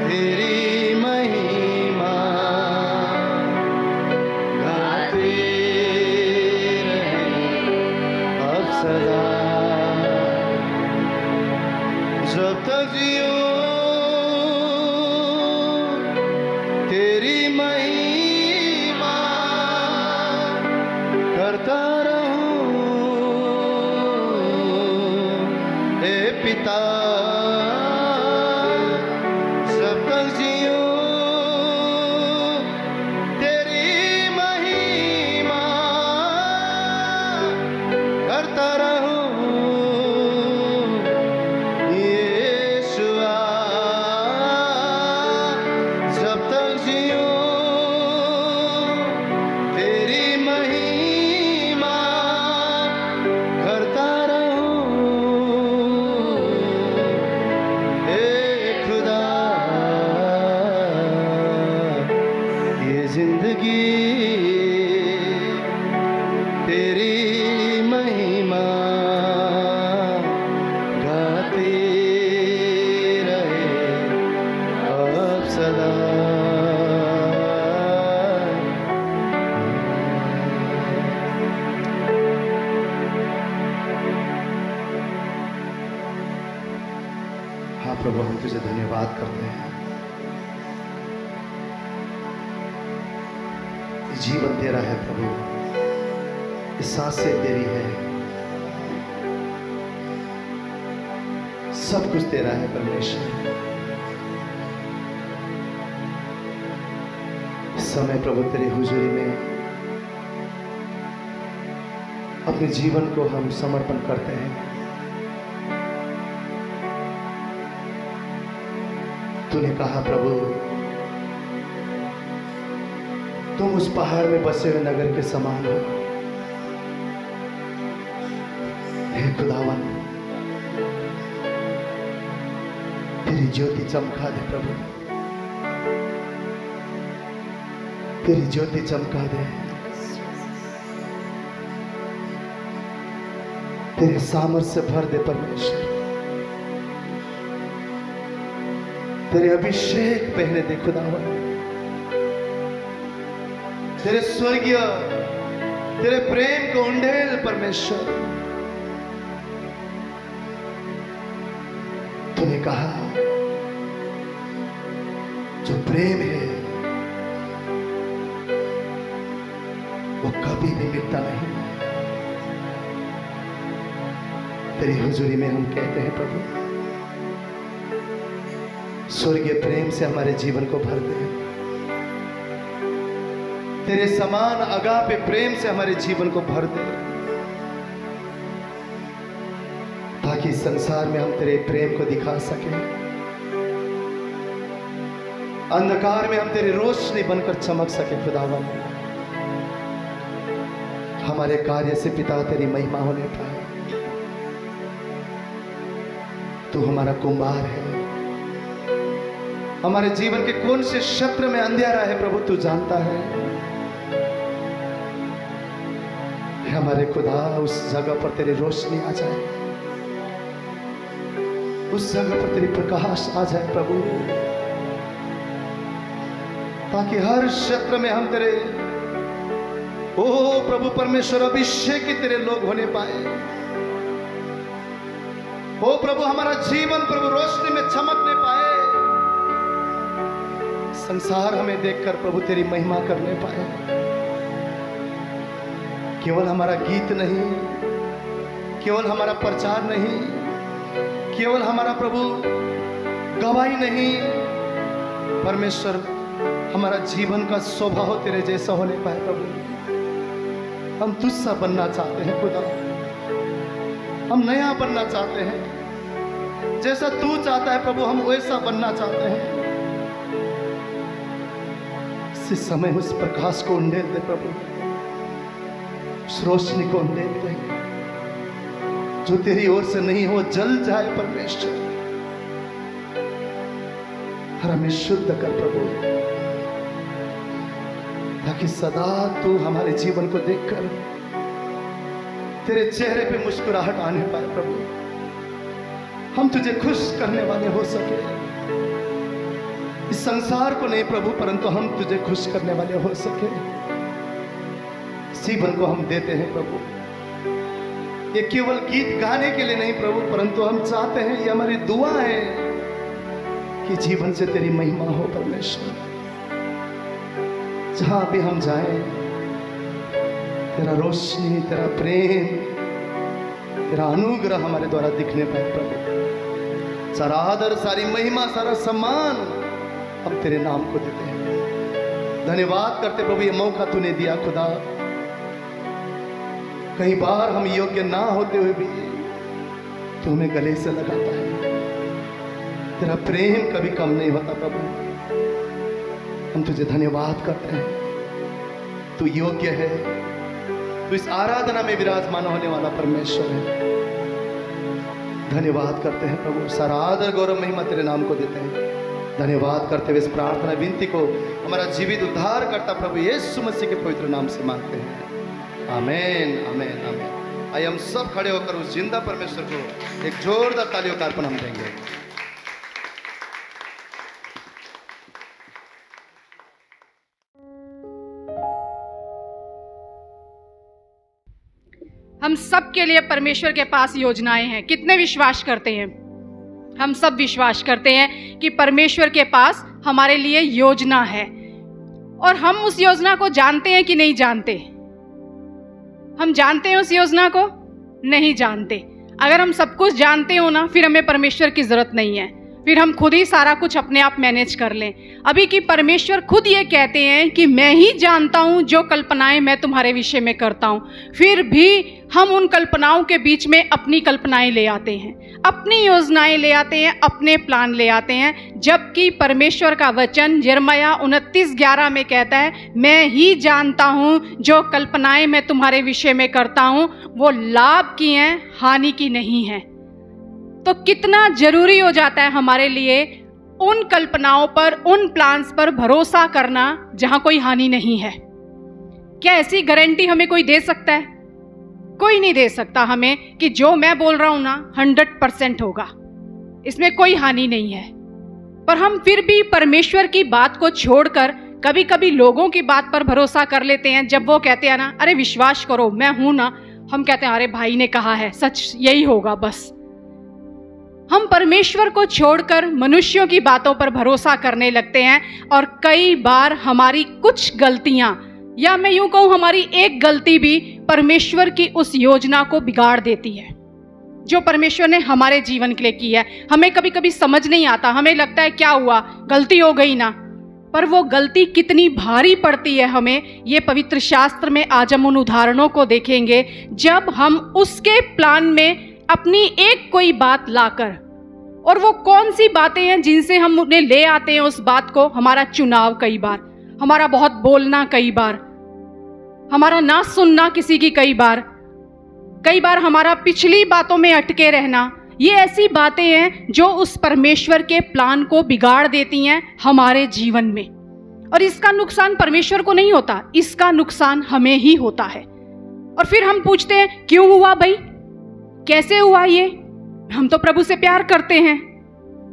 तेरी महिमा गाते रहे अब सदा, जब तक जियो तेरी महिमा करता रहूं हे पिता, जब तक जियो तेरी महिमा करता रहूं यीशुआ, जब तक जियो तेरी महिमा करता रहूं हे खुदा, ये जिंदगी तेरी महिमा गाते रहे अब सदा। हाँ प्रभु, हम तुझे धन्यवाद करते हैं। जीवन तेरा है प्रभु, ये सांसें तेरी है, सब कुछ तेरा है परमेश्वर। इस समय प्रभु तेरी हुजूरी में अपने जीवन को हम समर्पण करते हैं। तूने कहा प्रभु, तुम उस पहाड़ में बसे हुए नगर के समान हो। हे खुदावन, तेरी ज्योति चमका दे प्रभु, तेरी ज्योति चमका दे, तेरे सामर्थ्य से भर दे परमेश्वर, तेरे अभिषेक पहने दे खुदावन, तेरे स्वर्गीय तेरे प्रेम को उंडेल परमेश्वर। तूने कहा जो प्रेम है वो कभी भी मिटता नहीं। तेरी हुजूरी में हम कहते हैं प्रभु, स्वर्गीय प्रेम से हमारे जीवन को भर दे, तेरे समान अगापे प्रेम से हमारे जीवन को भर दे, ताकि संसार में हम तेरे प्रेम को दिखा सकें, अंधकार में हम तेरी रोशनी बनकर चमक सके। खुदावन, हमारे कार्य से पिता तेरी महिमा होने पाए। तू हमारा कुंभार है, हमारे जीवन के कौन से क्षेत्र में अंधेरा है प्रभु तू जानता है। हमारे खुदा उस जगह पर तेरी रोशनी आ जाए, उस जगह पर तेरी प्रकाश आ जाए प्रभु, ताकि हर क्षेत्र में हम तेरे ओ प्रभु परमेश्वर अभिषेक के तेरे लोग होने पाए। ओ प्रभु, हमारा जीवन प्रभु रोशनी में चमकने पाए, संसार हमें देखकर प्रभु तेरी महिमा करने पाए। केवल हमारा गीत नहीं, केवल हमारा प्रचार नहीं, केवल हमारा प्रभु गवाही नहीं, परमेश्वर हमारा जीवन का स्वभाव तेरे जैसा होने पाए प्रभु। हम तुझसा बनना चाहते हैं खुदा, हम नया बनना चाहते हैं, जैसा तू चाहता है प्रभु हम वैसा बनना चाहते हैं। इस समय उस प्रकाश को उंडेल दे प्रभु, उस रोशनी को उंडेल दे, जो तेरी ओर से नहीं हो जल जाए परमेश्वर। और हमें शुद्ध कर प्रभु, ताकि सदा तू हमारे जीवन को देखकर तेरे चेहरे पे मुस्कुराहट आने पाए प्रभु। हम तुझे खुश करने वाले हो सके। इस संसार को नहीं प्रभु, परंतु हम तुझे खुश करने वाले हो सके। जीवन को हम देते हैं प्रभु, ये केवल गीत गाने के लिए नहीं प्रभु, परंतु हम चाहते हैं, ये हमारी दुआ है कि जीवन से तेरी महिमा हो परमेश्वर। जहां भी हम जाएं, तेरा रोशनी, तेरा प्रेम, तेरा अनुग्रह हमारे द्वारा दिखने पाए प्रभु। सारा आदर, सारी महिमा, सारा सम्मान हम तेरे नाम को देते हैं। धन्यवाद करते प्रभु, ये मौका तूने दिया खुदा। कई बार हम योग्य ना होते हुए भी तू हमें गले से लगाता है। तेरा प्रेम कभी कम नहीं होता प्रभु। हम तुझे धन्यवाद करते हैं, तू योग्य है, तू इस आराधना में विराजमान होने वाला परमेश्वर है। धन्यवाद करते हैं प्रभु, सारा आदर गौरव महिमा तेरे नाम को देते हैं। धन्यवाद करते हुए इस प्रार्थना विनती को हमारा जीवित उद्धार करता प्रभु यीशु मसीह के पवित्र नाम से मांगते हैं। आमेन, आमेन, आमेन। आइए हम सब खड़े होकर उस जिंदा परमेश्वर को एक जोरदार तालियों का अर्पण हम देंगे। हम सब के लिए परमेश्वर के पास योजनाएं हैं। कितने विश्वास करते हैं? हम सब विश्वास करते हैं कि परमेश्वर के पास हमारे लिए योजना है। और हम उस योजना को जानते हैं कि नहीं जानते? हम जानते हैं उस योजना को? नहीं जानते। अगर हम सब कुछ जानते हो ना, फिर हमें परमेश्वर की जरूरत नहीं है, फिर हम खुद ही सारा कुछ अपने आप मैनेज कर लें। अभी कि परमेश्वर खुद ये कहते हैं कि मैं ही जानता हूँ जो कल्पनाएं मैं तुम्हारे विषय में करता हूँ। फिर भी हम उन कल्पनाओं के बीच में अपनी कल्पनाएं ले आते हैं, अपनी योजनाएं ले आते हैं, अपने प्लान ले आते हैं। जबकि परमेश्वर का वचन यिर्मयाह 29:11 में कहता है, मैं ही जानता हूँ जो कल्पनाएं मैं तुम्हारे विषय में करता हूँ वो लाभ की हैं, हानि की नहीं है। तो कितना जरूरी हो जाता है हमारे लिए उन कल्पनाओं पर, उन प्लान्स पर भरोसा करना जहां कोई हानि नहीं है। क्या ऐसी गारंटी हमें कोई दे सकता है? कोई नहीं दे सकता हमें कि जो मैं बोल रहा हूं ना 100% होगा, इसमें कोई हानि नहीं है। पर हम फिर भी परमेश्वर की बात को छोड़कर कभी कभी लोगों की बात पर भरोसा कर लेते हैं। जब वो कहते हैं ना, अरे विश्वास करो मैं हूं ना, हम कहते हैं अरे भाई ने कहा है, सच यही होगा बस। हम परमेश्वर को छोड़कर मनुष्यों की बातों पर भरोसा करने लगते हैं। और कई बार हमारी कुछ गलतियां, या मैं यूं कहूं हमारी एक गलती भी परमेश्वर की उस योजना को बिगाड़ देती है जो परमेश्वर ने हमारे जीवन के लिए की है। हमें कभी कभी समझ नहीं आता, हमें लगता है क्या हुआ, गलती हो गई ना। पर वो गलती कितनी भारी पड़ती है हमें, ये पवित्र शास्त्र में आज हम उन उदाहरणों को देखेंगे जब हम उसके प्लान में अपनी एक कोई बात लाकर, और वो कौन सी बातें हैं जिनसे हम उन्हें ले आते हैं उस बात को। हमारा चुनाव कई बार, हमारा बहुत बोलना कई बार, हमारा ना सुनना किसी की कई बार हमारा पिछली बातों में अटके रहना, ये ऐसी बातें हैं जो उस परमेश्वर के प्लान को बिगाड़ देती हैं हमारे जीवन में। और इसका नुकसान परमेश्वर को नहीं होता, इसका नुकसान हमें ही होता है। और फिर हम पूछते हैं क्यों हुआ भाई, कैसे हुआ ये? हम तो प्रभु से प्यार करते हैं।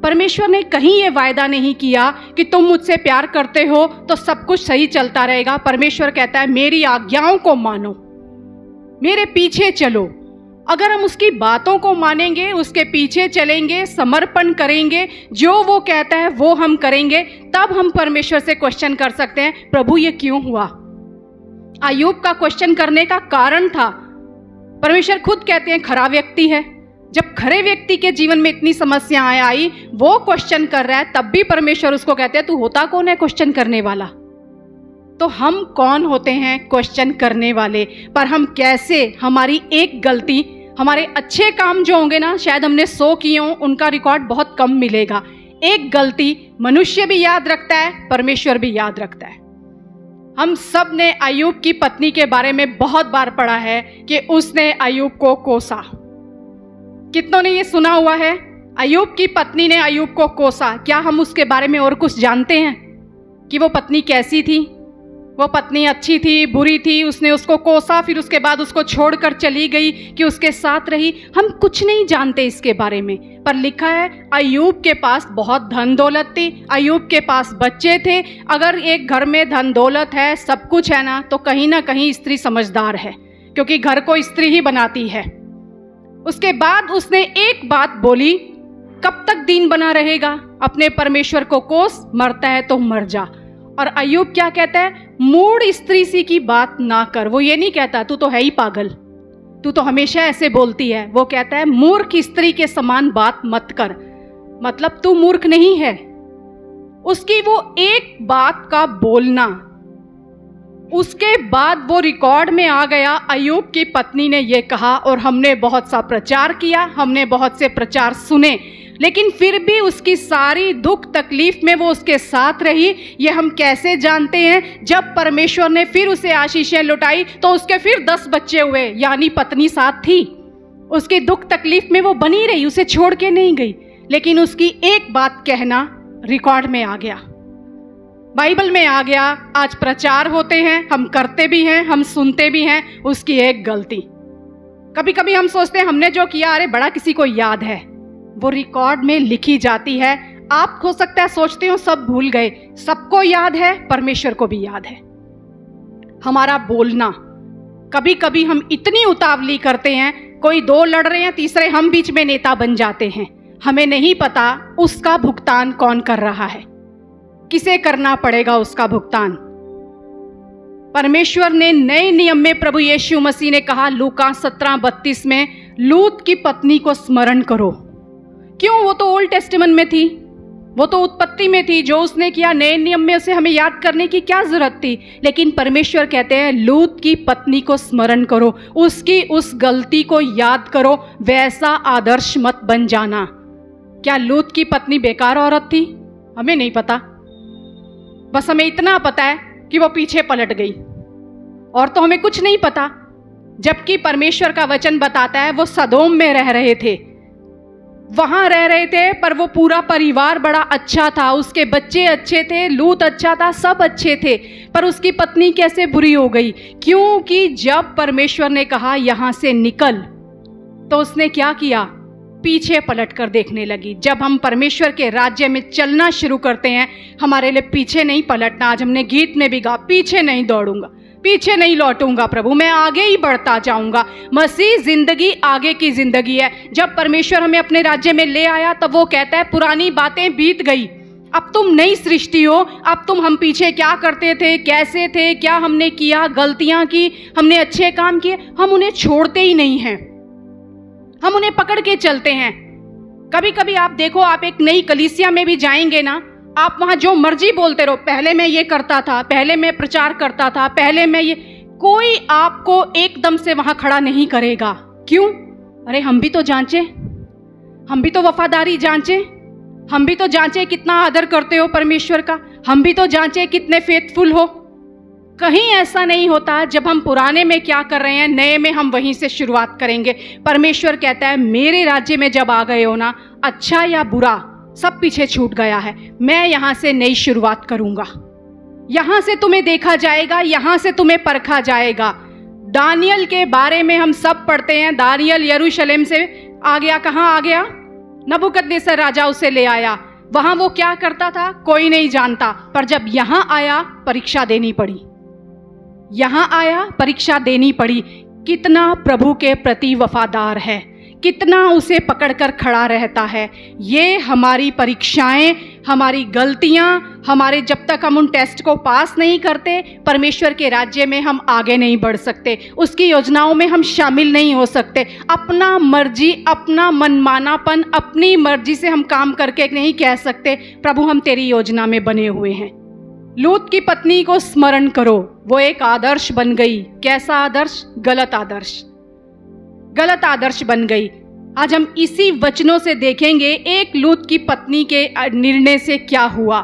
परमेश्वर ने कहीं ये वायदा नहीं किया कि तुम मुझसे प्यार करते हो तो सब कुछ सही चलता रहेगा। परमेश्वर कहता है मेरी आज्ञाओं को मानो, मेरे पीछे चलो। अगर हम उसकी बातों को मानेंगे, उसके पीछे चलेंगे, समर्पण करेंगे, जो वो कहता है वो हम करेंगे, तब हम परमेश्वर से क्वेश्चन कर सकते हैं प्रभु ये क्यों हुआ। अय्यूब का क्वेश्चन करने का कारण था, परमेश्वर खुद कहते हैं खरा व्यक्ति है। जब खरे व्यक्ति के जीवन में इतनी समस्याएं आई, वो क्वेश्चन कर रहा है, तब भी परमेश्वर उसको कहते हैं तू होता कौन है क्वेश्चन करने वाला। तो हम कौन होते हैं क्वेश्चन करने वाले? पर हम कैसे, हमारी एक गलती, हमारे अच्छे काम जो होंगे ना, शायद हमने 100 किए हों, उनका रिकॉर्ड बहुत कम मिलेगा। एक गलती मनुष्य भी याद रखता है, परमेश्वर भी याद रखता है। हम सब ने अय्यूब की पत्नी के बारे में बहुत बार पढ़ा है कि उसने अय्यूब को कोसा। कितनों ने ये सुना हुआ है, अय्यूब की पत्नी ने अय्यूब को कोसा। क्या हम उसके बारे में और कुछ जानते हैं कि वो पत्नी कैसी थी? वो पत्नी अच्छी थी, बुरी थी, उसने उसको कोसा, फिर उसके बाद उसको छोड़कर चली गई कि उसके साथ रही। हम कुछ नहीं जानते इसके बारे में, पर लिखा है अय्यूब के पास बहुत धन दौलत थी, अय्यूब के पास बच्चे थे। अगर एक घर में धन दौलत है, सब कुछ है ना कहीं स्त्री समझदार है, क्योंकि घर को स्त्री ही बनाती है। उसके बाद उसने एक बात बोली, कब तक दीन बना रहेगा, अपने परमेश्वर को कोस, मरता है तो मर जा। और अय्यूब क्या कहता है, मूढ़ स्त्री सी की बात ना कर। वो ये नहीं कहता तू तो है ही पागल, तू तो हमेशा ऐसे बोलती है। वो कहता है मूर्ख स्त्री के समान बात मत कर, मतलब तू मूर्ख नहीं है। उसकी वो एक बात का बोलना, उसके बाद वो रिकॉर्ड में आ गया। अय्यूब की पत्नी ने ये कहा और हमने बहुत सा प्रचार किया, हमने बहुत से प्रचार सुने, लेकिन फिर भी उसकी सारी दुख तकलीफ में वो उसके साथ रही। ये हम कैसे जानते हैं, जब परमेश्वर ने फिर उसे आशीषें लुटाई तो उसके फिर 10 बच्चे हुए, यानी पत्नी साथ थी। उसकी दुख तकलीफ में वो बनी रही, उसे छोड़ के नहीं गई। लेकिन उसकी एक बात कहना रिकॉर्ड में आ गया, बाइबल में आ गया। आज प्रचार होते हैं, हम करते भी हैं, हम सुनते भी हैं, उसकी एक गलती। कभी कभी हम सोचते हैं हमने जो किया अरे बड़ा किसी को याद है, वो रिकॉर्ड में लिखी जाती है। आप हो सकता है सोचते हो सब भूल गए, सबको याद है, परमेश्वर को भी याद है। हमारा बोलना, कभी कभी हम इतनी उतावली करते हैं, कोई 2 लड़ रहे हैं, तीसरे हम बीच में नेता बन जाते हैं। हमें नहीं पता उसका भुगतान कौन कर रहा है, किसे करना पड़ेगा उसका भुगतान। परमेश्वर ने नए नियम में प्रभु यीशु मसीह ने कहा लूका 17:32 में, लूत की पत्नी को स्मरण करो। क्यों, वो तो ओल्ड टेस्टामेंट में थी, वो तो उत्पत्ति में थी, जो उसने किया नए नियम में उसे हमें याद करने की क्या जरूरत थी। लेकिन परमेश्वर कहते हैं लूत की पत्नी को स्मरण करो, उसकी उस गलती को याद करो, वैसा आदर्श मत बन जाना। क्या लूत की पत्नी बेकार औरत थी? हमें नहीं पता, बस हमें इतना पता है कि वो पीछे पलट गई, और तो हमें कुछ नहीं पता। जबकि परमेश्वर का वचन बताता है वो सदोम में रह रहे थे, वहां रह रहे थे, पर वो पूरा परिवार बड़ा अच्छा था, उसके बच्चे अच्छे थे, लूत अच्छा था, सब अच्छे थे। पर उसकी पत्नी कैसे बुरी हो गई? क्योंकि जब परमेश्वर ने कहा यहां से निकल, तो उसने क्या किया? पीछे पलट कर देखने लगी। जब हम परमेश्वर के राज्य में चलना शुरू करते हैं, हमारे लिए पीछे नहीं पलटना। आज हमने गीत में भी कहा, पीछे नहीं दौड़ूंगा, पीछे नहीं लौटूंगा प्रभु, मैं आगे ही बढ़ता जाऊंगा। मसीह जिंदगी आगे की जिंदगी है। जब परमेश्वर हमें अपने राज्य में ले आया, तब वो कहता है पुरानी बातें बीत गई, अब तुम नई सृष्टि हो। अब तुम, हम पीछे क्या करते थे, कैसे थे, क्या हमने किया, गलतियां की, हमने अच्छे काम किए, हम उन्हें छोड़ते ही नहीं हैं, हम उन्हें पकड़ के चलते हैं। कभी कभी आप देखो, आप एक नई कलीसिया में भी जाएंगे ना, आप वहां जो मर्जी बोलते रहो, पहले मैं ये करता था, पहले मैं प्रचार करता था, पहले मैं ये, कोई आपको एकदम से वहां खड़ा नहीं करेगा। क्यों? अरे हम भी तो जांचे, हम भी तो वफादारी जांचे, हम भी तो जांचे कितना आदर करते हो परमेश्वर का, हम भी तो जांचे कितने फेथफुल हो। कहीं ऐसा नहीं होता। जब हम पुराने में क्या कर रहे हैं, नए में हम वहीं से शुरुआत करेंगे। परमेश्वर कहता है मेरे राज्य में जब आ गए हो ना, अच्छा या बुरा सब पीछे छूट गया है, मैं यहां से नई शुरुआत करूंगा। यहां से तुम्हें देखा जाएगा, यहां से तुम्हें परखा जाएगा। दानियल के बारे में हम सब पढ़ते हैं। दानियल यरूशलेम से आ गया, कहां आ गया? नबूकदनेस्सर राजा उसे ले आया। वहां वो क्या करता था कोई नहीं जानता, पर जब यहां आया परीक्षा देनी पड़ी, यहां आया परीक्षा देनी पड़ी। कितना प्रभु के प्रति वफादार है, कितना उसे पकड़कर खड़ा रहता है। ये हमारी परीक्षाएं, हमारी गलतियां, हमारे, जब तक हम उन टेस्ट को पास नहीं करते, परमेश्वर के राज्य में हम आगे नहीं बढ़ सकते, उसकी योजनाओं में हम शामिल नहीं हो सकते। अपना मर्जी, अपना मनमानापन, अपनी मर्जी से हम काम करके नहीं कह सकते प्रभु हम तेरी योजना में बने हुए हैं। लूत की पत्नी को स्मरण करो, वो एक आदर्श बन गई। कैसा आदर्श? गलत आदर्श, गलत आदर्श बन गई। आज हम इसी वचनों से देखेंगे एक लूत की पत्नी के निर्णय से क्या हुआ।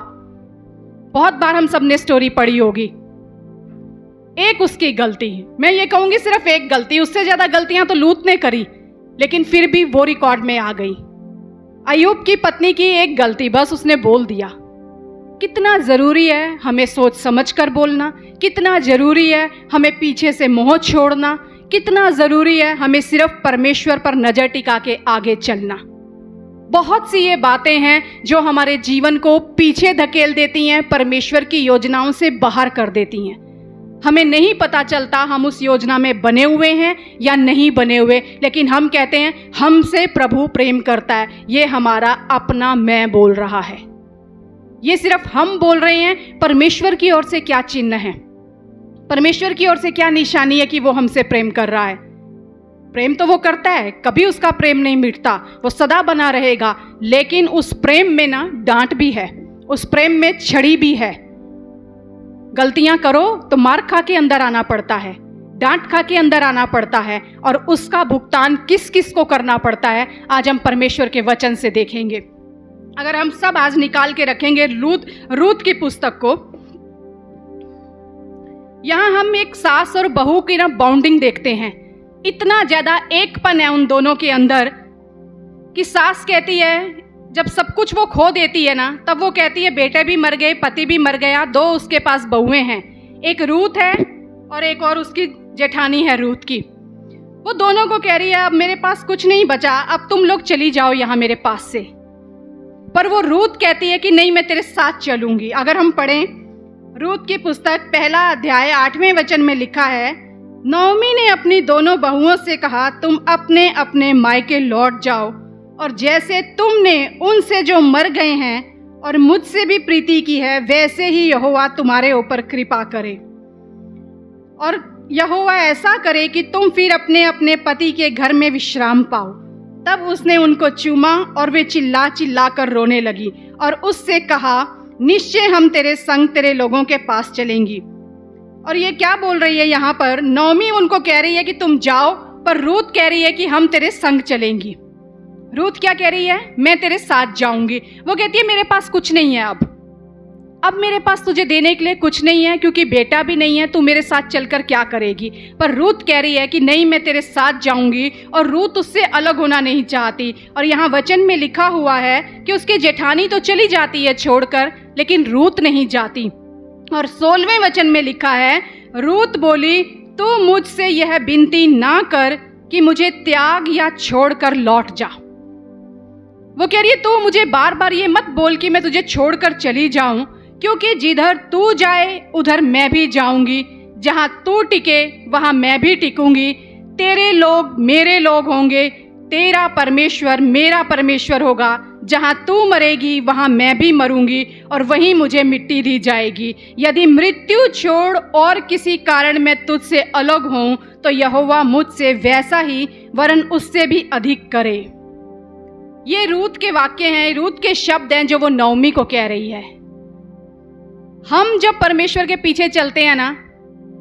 बहुत बार हम सब ने स्टोरी पढ़ी होगी। एक उसकी गलती, मैं ये कहूंगी सिर्फ एक गलती, उससे ज्यादा गलतियां तो लूत ने करी, लेकिन फिर भी वो रिकॉर्ड में आ गई। अय्यूब की पत्नी की एक गलती, बस उसने बोल दिया कितना ज़रूरी है हमें सोच समझ कर बोलना, कितना ज़रूरी है हमें पीछे से मोह छोड़ना, कितना ज़रूरी है हमें सिर्फ परमेश्वर पर नज़र टिका के आगे चलना। बहुत सी ये बातें हैं जो हमारे जीवन को पीछे धकेल देती हैं, परमेश्वर की योजनाओं से बाहर कर देती हैं। हमें नहीं पता चलता हम उस योजना में बने हुए हैं या नहीं बने हुए, लेकिन हम कहते हैं हमसे प्रभु प्रेम करता है। ये हमारा अपना मैं बोल रहा है, ये सिर्फ हम बोल रहे हैं। परमेश्वर की ओर से क्या चिन्ह है, परमेश्वर की ओर से क्या निशानी है कि वो हमसे प्रेम कर रहा है? प्रेम तो वो करता है, कभी उसका प्रेम नहीं मिटता, वो सदा बना रहेगा। लेकिन उस प्रेम में ना डांट भी है, उस प्रेम में छड़ी भी है। गलतियां करो तो मार खा के अंदर आना पड़ता है, डांट खा के अंदर आना पड़ता है, और उसका भुगतान किस किस को करना पड़ता है आज हम परमेश्वर के वचन से देखेंगे। अगर हम सब आज निकाल के रखेंगे रूत की पुस्तक को, यहां हम एक सास और बहू की ना बॉन्डिंग देखते हैं। इतना ज्यादा एकपन है उन दोनों के अंदर कि सास कहती है, जब सब कुछ वो खो देती है ना, तब वो कहती है बेटे भी मर गए, पति भी मर गया, 2 उसके पास बहुएं हैं, एक रूत है और एक और उसकी जेठानी है रूत की। वो दोनों को कह रही है अब मेरे पास कुछ नहीं बचा, अब तुम लोग चली जाओ यहाँ मेरे पास से। पर वो रूत कहती है कि नहीं, मैं तेरे साथ चलूंगी। अगर हम पढ़ें रूत की पुस्तक 1 अध्याय 8वें वचन में लिखा है, नओमी ने अपनी दोनों बहुओं से कहा, तुम अपने अपने मायके लौट जाओ, और जैसे तुमने उनसे जो मर गए हैं और मुझसे भी प्रीति की है, वैसे ही यहोवा तुम्हारे ऊपर कृपा करे, और यहोवा ऐसा करे कि तुम फिर अपने अपने पति के घर में विश्राम पाओ। तब उसने उनको चूमा और वे चिल्ला चिल्ला कर रोने लगी और उससे कहा, निश्चय हम तेरे संग तेरे लोगों के पास चलेंगी। और ये क्या बोल रही है यहाँ पर? नओमी उनको कह रही है कि तुम जाओ, पर रूत कह रही है कि हम तेरे संग चलेंगी। रूत क्या कह रही है? मैं तेरे साथ जाऊंगी। वो कहती है मेरे पास कुछ नहीं है, अब मेरे पास तुझे देने के लिए कुछ नहीं है, क्योंकि बेटा भी नहीं है, तू मेरे साथ चलकर क्या करेगी? पर रूत कह रही है कि नहीं, मैं तेरे साथ जाऊंगी, और रूत उससे अलग होना नहीं चाहती। और यहाँ वचन में लिखा हुआ है कि उसकी जेठानी तो चली जाती है छोड़कर, लेकिन रूत नहीं जाती। और 16वें वचन में लिखा है, रूत बोली, तू मुझसे यह विनती ना कर कि मुझे त्याग या छोड़कर लौट जा। वो कह रही है तू मुझे बार बार ये मत बोल कि मैं तुझे छोड़कर चली जाऊं, क्योंकि जिधर तू जाए उधर मैं भी जाऊंगी, जहां तू टिके वहां मैं भी टिकूंगी, तेरे लोग मेरे लोग होंगे, तेरा परमेश्वर मेरा परमेश्वर होगा, जहां तू मरेगी वहां मैं भी मरूंगी, और वहीं मुझे मिट्टी दी जाएगी। यदि मृत्यु छोड़ और किसी कारण मैं तुझसे अलग हूं, तो यहोवा मुझसे वैसा ही वरन उससे भी अधिक करे। ये रूत के वाक्य हैं, रूत के शब्द हैं जो वो नओमी को कह रही है। हम जब परमेश्वर के पीछे चलते हैं ना,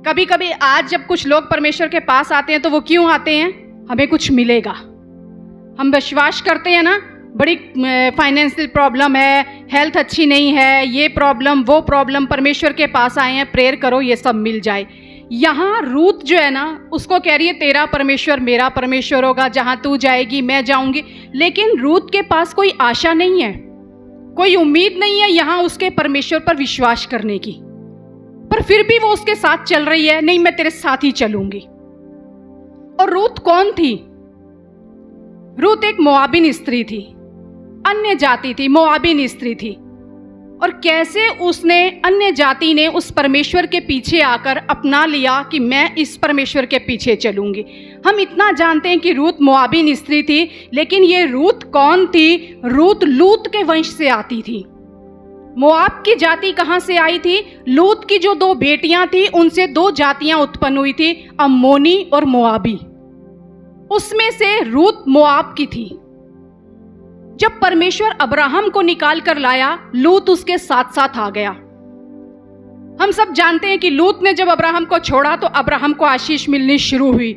कभी कभी आज जब कुछ लोग परमेश्वर के पास आते हैं तो वो क्यों आते हैं? हमें कुछ मिलेगा। हम विश्वास करते हैं ना, बड़ी फाइनेंशियल प्रॉब्लम है, हेल्थ अच्छी नहीं है, ये प्रॉब्लम वो प्रॉब्लम, परमेश्वर के पास आए हैं, प्रेयर करो ये सब मिल जाए। यहाँ रूत जो है ना, उसको कह रही है तेरा परमेश्वर मेरा परमेश्वर होगा, जहाँ तू जाएगी मैं जाऊंगी। लेकिन रूत के पास कोई आशा नहीं है, कोई उम्मीद नहीं है यहाँ उसके परमेश्वर पर विश्वास करने की, पर फिर भी वो उसके साथ चल रही है, नहीं मैं तेरे साथ ही चलूंगी। और रूत कौन थी? रूत एक मोआबिन स्त्री थी, अन्य जाति थी, मोआबिन स्त्री थी। और कैसे उसने, अन्य जाति ने उस परमेश्वर के पीछे आकर अपना लिया कि मैं इस परमेश्वर के पीछे चलूंगी। हम इतना जानते हैं कि रूत मोआबिन स्त्री थी, लेकिन ये रूत कौन थी? रूत लूत के वंश से आती थी। मोआब की जाति कहां से आई थी? लूत की जो 2 बेटियां थी उनसे 2 जातियां उत्पन्न हुई थी, अम्मोनी और मोआबी। उसमें से रूत मोआब की थी। जब परमेश्वर अब्राहम को निकाल कर लाया, लूत उसके साथ साथ आ गया। हम सब जानते हैं कि लूत ने जब अब्राहम को छोड़ा तो अब्राहम को आशीष मिलनी शुरू हुई,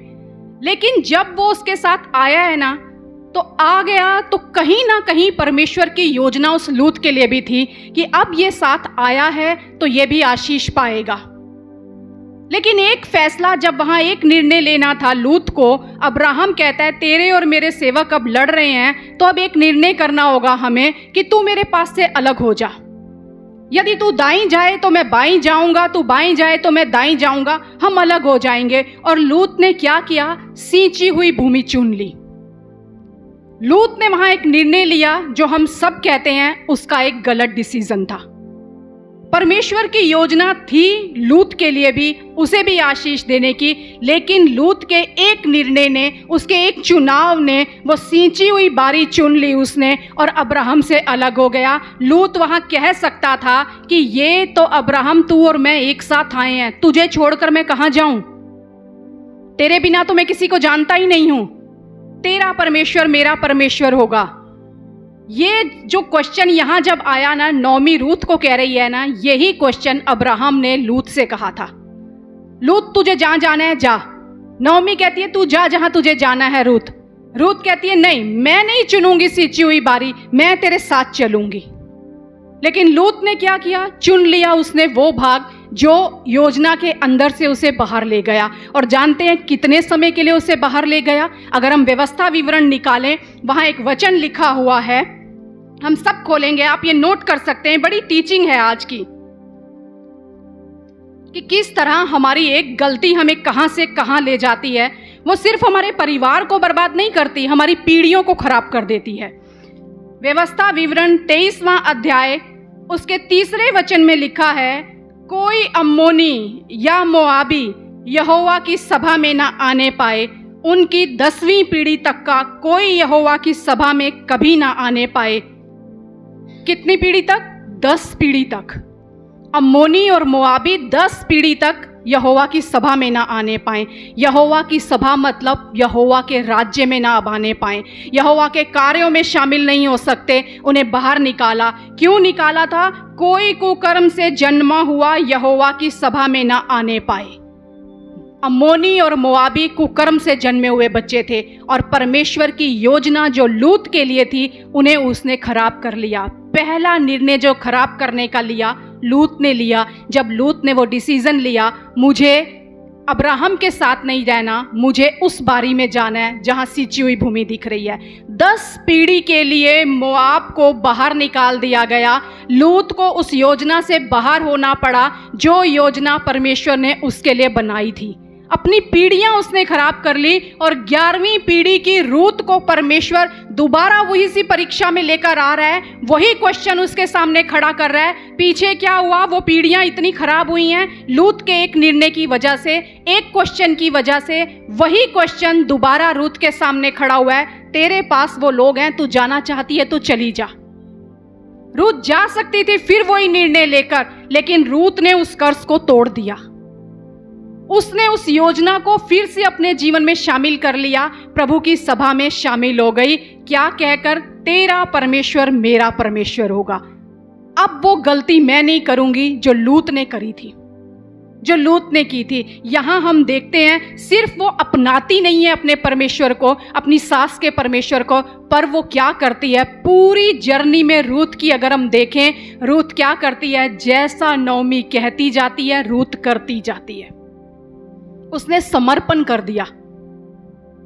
लेकिन जब वो उसके साथ आया है ना, तो आ गया तो कहीं ना कहीं परमेश्वर की योजना उस लूत के लिए भी थी कि अब ये साथ आया है तो ये भी आशीष पाएगा। लेकिन एक फैसला, जब वहां एक निर्णय लेना था लूत को, अब्राहम कहता है तेरे और मेरे सेवक अब लड़ रहे हैं, तो अब एक निर्णय करना होगा हमें कि तू मेरे पास से अलग हो जा। यदि तू दाईं जाए तो मैं बाईं जाऊंगा, तू बाईं जाए तो मैं दाईं जाऊंगा, हम अलग हो जाएंगे। और लूत ने क्या किया? सींची हुई भूमि चुन ली। लूत ने वहां एक निर्णय लिया जो हम सब कहते हैं उसका एक गलत डिसीजन था। परमेश्वर की योजना थी लूत के लिए भी, उसे भी आशीष देने की, लेकिन लूत के एक निर्णय ने, उसके एक चुनाव ने, वो सींची हुई बारी चुन ली उसने और अब्राहम से अलग हो गया। लूत वहां कह सकता था कि ये तो अब्राहम, तू और मैं एक साथ आए हैं, तुझे छोड़कर मैं कहां जाऊं? तेरे बिना तो मैं किसी को जानता ही नहीं हूं, तेरा परमेश्वर मेरा परमेश्वर होगा। ये जो क्वेश्चन यहां जब आया ना, नौमी रूत को कह रही है ना, यही क्वेश्चन अब्राहम ने लूत से कहा था। लूत तुझे जहां जाना है जा। नौमी कहती है तू जा जहां तुझे जाना है। रूत कहती है नहीं, मैं नहीं चुनूंगी सींची हुई बारी, मैं तेरे साथ चलूंगी। लेकिन लूत ने क्या किया? चुन लिया उसने वो भाग जो योजना के अंदर से उसे बाहर ले गया। और जानते हैं कितने समय के लिए उसे बाहर ले गया? अगर हम व्यवस्था विवरण निकालें, वहां एक वचन लिखा हुआ है, हम सब खोलेंगे, आप ये नोट कर सकते हैं। बड़ी टीचिंग है आज की कि किस तरह हमारी एक गलती हमें कहां से कहां ले जाती है। वो सिर्फ हमारे परिवार को बर्बाद नहीं करती, हमारी पीढ़ियों को खराब कर देती है। व्यवस्था विवरण 23वां अध्याय उसके 3 वचन में लिखा है, कोई अम्मोनी या मोआबी यहोवा की सभा में ना आने पाए, उनकी 10वीं पीढ़ी तक का कोई यहोवा की सभा में कभी ना आने पाए। कितनी पीढ़ी तक? 10 पीढ़ी तक। अम्मोनी और मोआबी 10 पीढ़ी तक यहोवा की सभा में ना आने पाए। यहोवा की सभा मतलब यहोवा के राज्य में ना आने पाए, यहोवा के कार्यों में शामिल नहीं हो सकते। उन्हें बाहर निकाला। क्यों निकाला था? कोई कुकर्म से जन्मा हुआ यहोवा की सभा में ना आने पाए। अम्मोनी और मोआबी कुकर्म से जन्मे हुए बच्चे थे और परमेश्वर की योजना जो लूत के लिए थी उन्हें उसने खराब कर लिया। पहला निर्णय जो खराब करने का लिया लूत ने लिया। जब लूत ने वो डिसीजन लिया, मुझे अब्राहम के साथ नहीं रहना, मुझे उस बारी में जाना है जहां सींची हुई भूमि दिख रही है। 10 पीढ़ी के लिए मोआब को बाहर निकाल दिया गया। लूत को उस योजना से बाहर होना पड़ा जो योजना परमेश्वर ने उसके लिए बनाई थी। अपनी पीढ़ियां उसने खराब कर ली और 11वीं पीढ़ी की रूत को परमेश्वर दोबारा वही सी परीक्षा में लेकर आ रहा है। वही क्वेश्चन उसके सामने खड़ा कर रहा है। पीछे क्या हुआ? वो पीढ़ियां इतनी खराब हुई हैं लूत के एक निर्णय की वजह से, एक क्वेश्चन की वजह से। वही क्वेश्चन दोबारा रूत के सामने खड़ा हुआ है, तेरे पास वो लोग हैं, तू जाना चाहती है तो चली जा। रूत जा सकती थी फिर वही निर्णय लेकर, लेकिन रूत ने उस कर्ज को तोड़ दिया। उसने उस योजना को फिर से अपने जीवन में शामिल कर लिया, प्रभु की सभा में शामिल हो गई। क्या कहकर? तेरा परमेश्वर मेरा परमेश्वर होगा। अब वो गलती मैं नहीं करूंगी जो लूत ने करी थी, जो लूत ने की थी। यहां हम देखते हैं सिर्फ वो अपनाती नहीं है अपने परमेश्वर को, अपनी सास के परमेश्वर को, पर वो क्या करती है? पूरी जर्नी में रूत की अगर हम देखें, रूत क्या करती है? जैसा नौमी कहती जाती है रूत करती जाती है। उसने समर्पण कर दिया,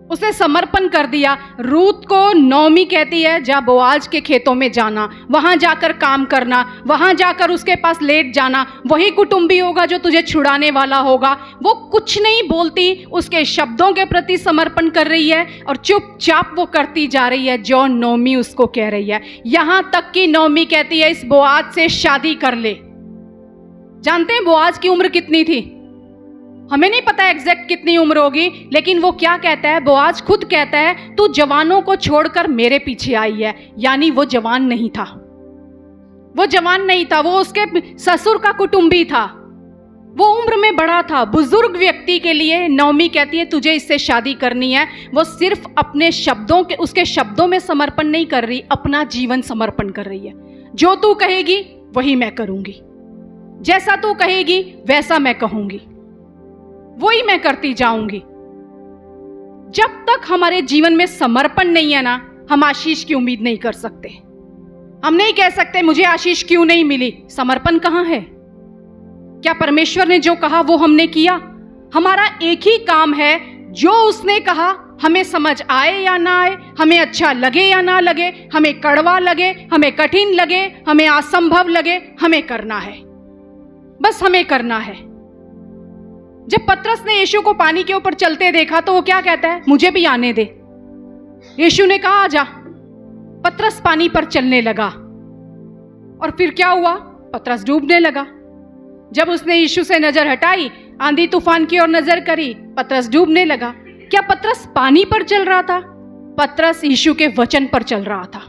उसने समर्पण कर दिया। रूत को नौमी कहती है जा बोआज के खेतों में जाना, वहां जाकर काम करना, वहां जाकर उसके पास लेट जाना, वही कुटुंबी होगा जो तुझे छुड़ाने वाला होगा। वो कुछ नहीं बोलती, उसके शब्दों के प्रति समर्पण कर रही है और चुपचाप वो करती जा रही है जो नौमी उसको कह रही है। यहां तक कि नौमी कहती है इस बोआज से शादी कर ले। जानते हैं बोआज की उम्र कितनी थी? हमें नहीं पता एग्जैक्ट कितनी उम्र होगी, लेकिन वो क्या कहता है? बोआज खुद कहता है तू जवानों को छोड़कर मेरे पीछे आई है। यानी वो जवान नहीं था, वो जवान नहीं था, वो उसके ससुर का कुटुंबी था, वो उम्र में बड़ा था। बुजुर्ग व्यक्ति के लिए नौमी कहती है तुझे इससे शादी करनी है। वो सिर्फ अपने शब्दों के, उसके शब्दों में समर्पण नहीं कर रही, अपना जीवन समर्पण कर रही है। जो तू कहेगी वही मैं करूंगी, जैसा तू कहेगी वैसा मैं कहूंगी, वही मैं करती जाऊंगी। जब तक हमारे जीवन में समर्पण नहीं है ना, हम आशीष की उम्मीद नहीं कर सकते। हम नहीं कह सकते मुझे आशीष क्यों नहीं मिली। समर्पण कहां है? क्या परमेश्वर ने जो कहा वो हमने किया? हमारा एक ही काम है, जो उसने कहा हमें समझ आए या ना आए, हमें अच्छा लगे या ना लगे, हमें कड़वा लगे, हमें कठिन लगे, हमें असंभव लगे, हमें करना है, बस हमें करना है। जब पतरस ने यीशु को पानी के ऊपर चलते देखा तो वो क्या कहता है, मुझे भी आने दे। यीशु ने कहा आजा। पतरस पानी पर चलने लगा और फिर क्या हुआ, पतरस डूबने लगा। जब उसने यीशु से नजर हटाई, आंधी तूफान की ओर नजर करी, पतरस डूबने लगा। क्या पतरस पानी पर चल रहा था? पतरस यीशु के वचन पर चल रहा था।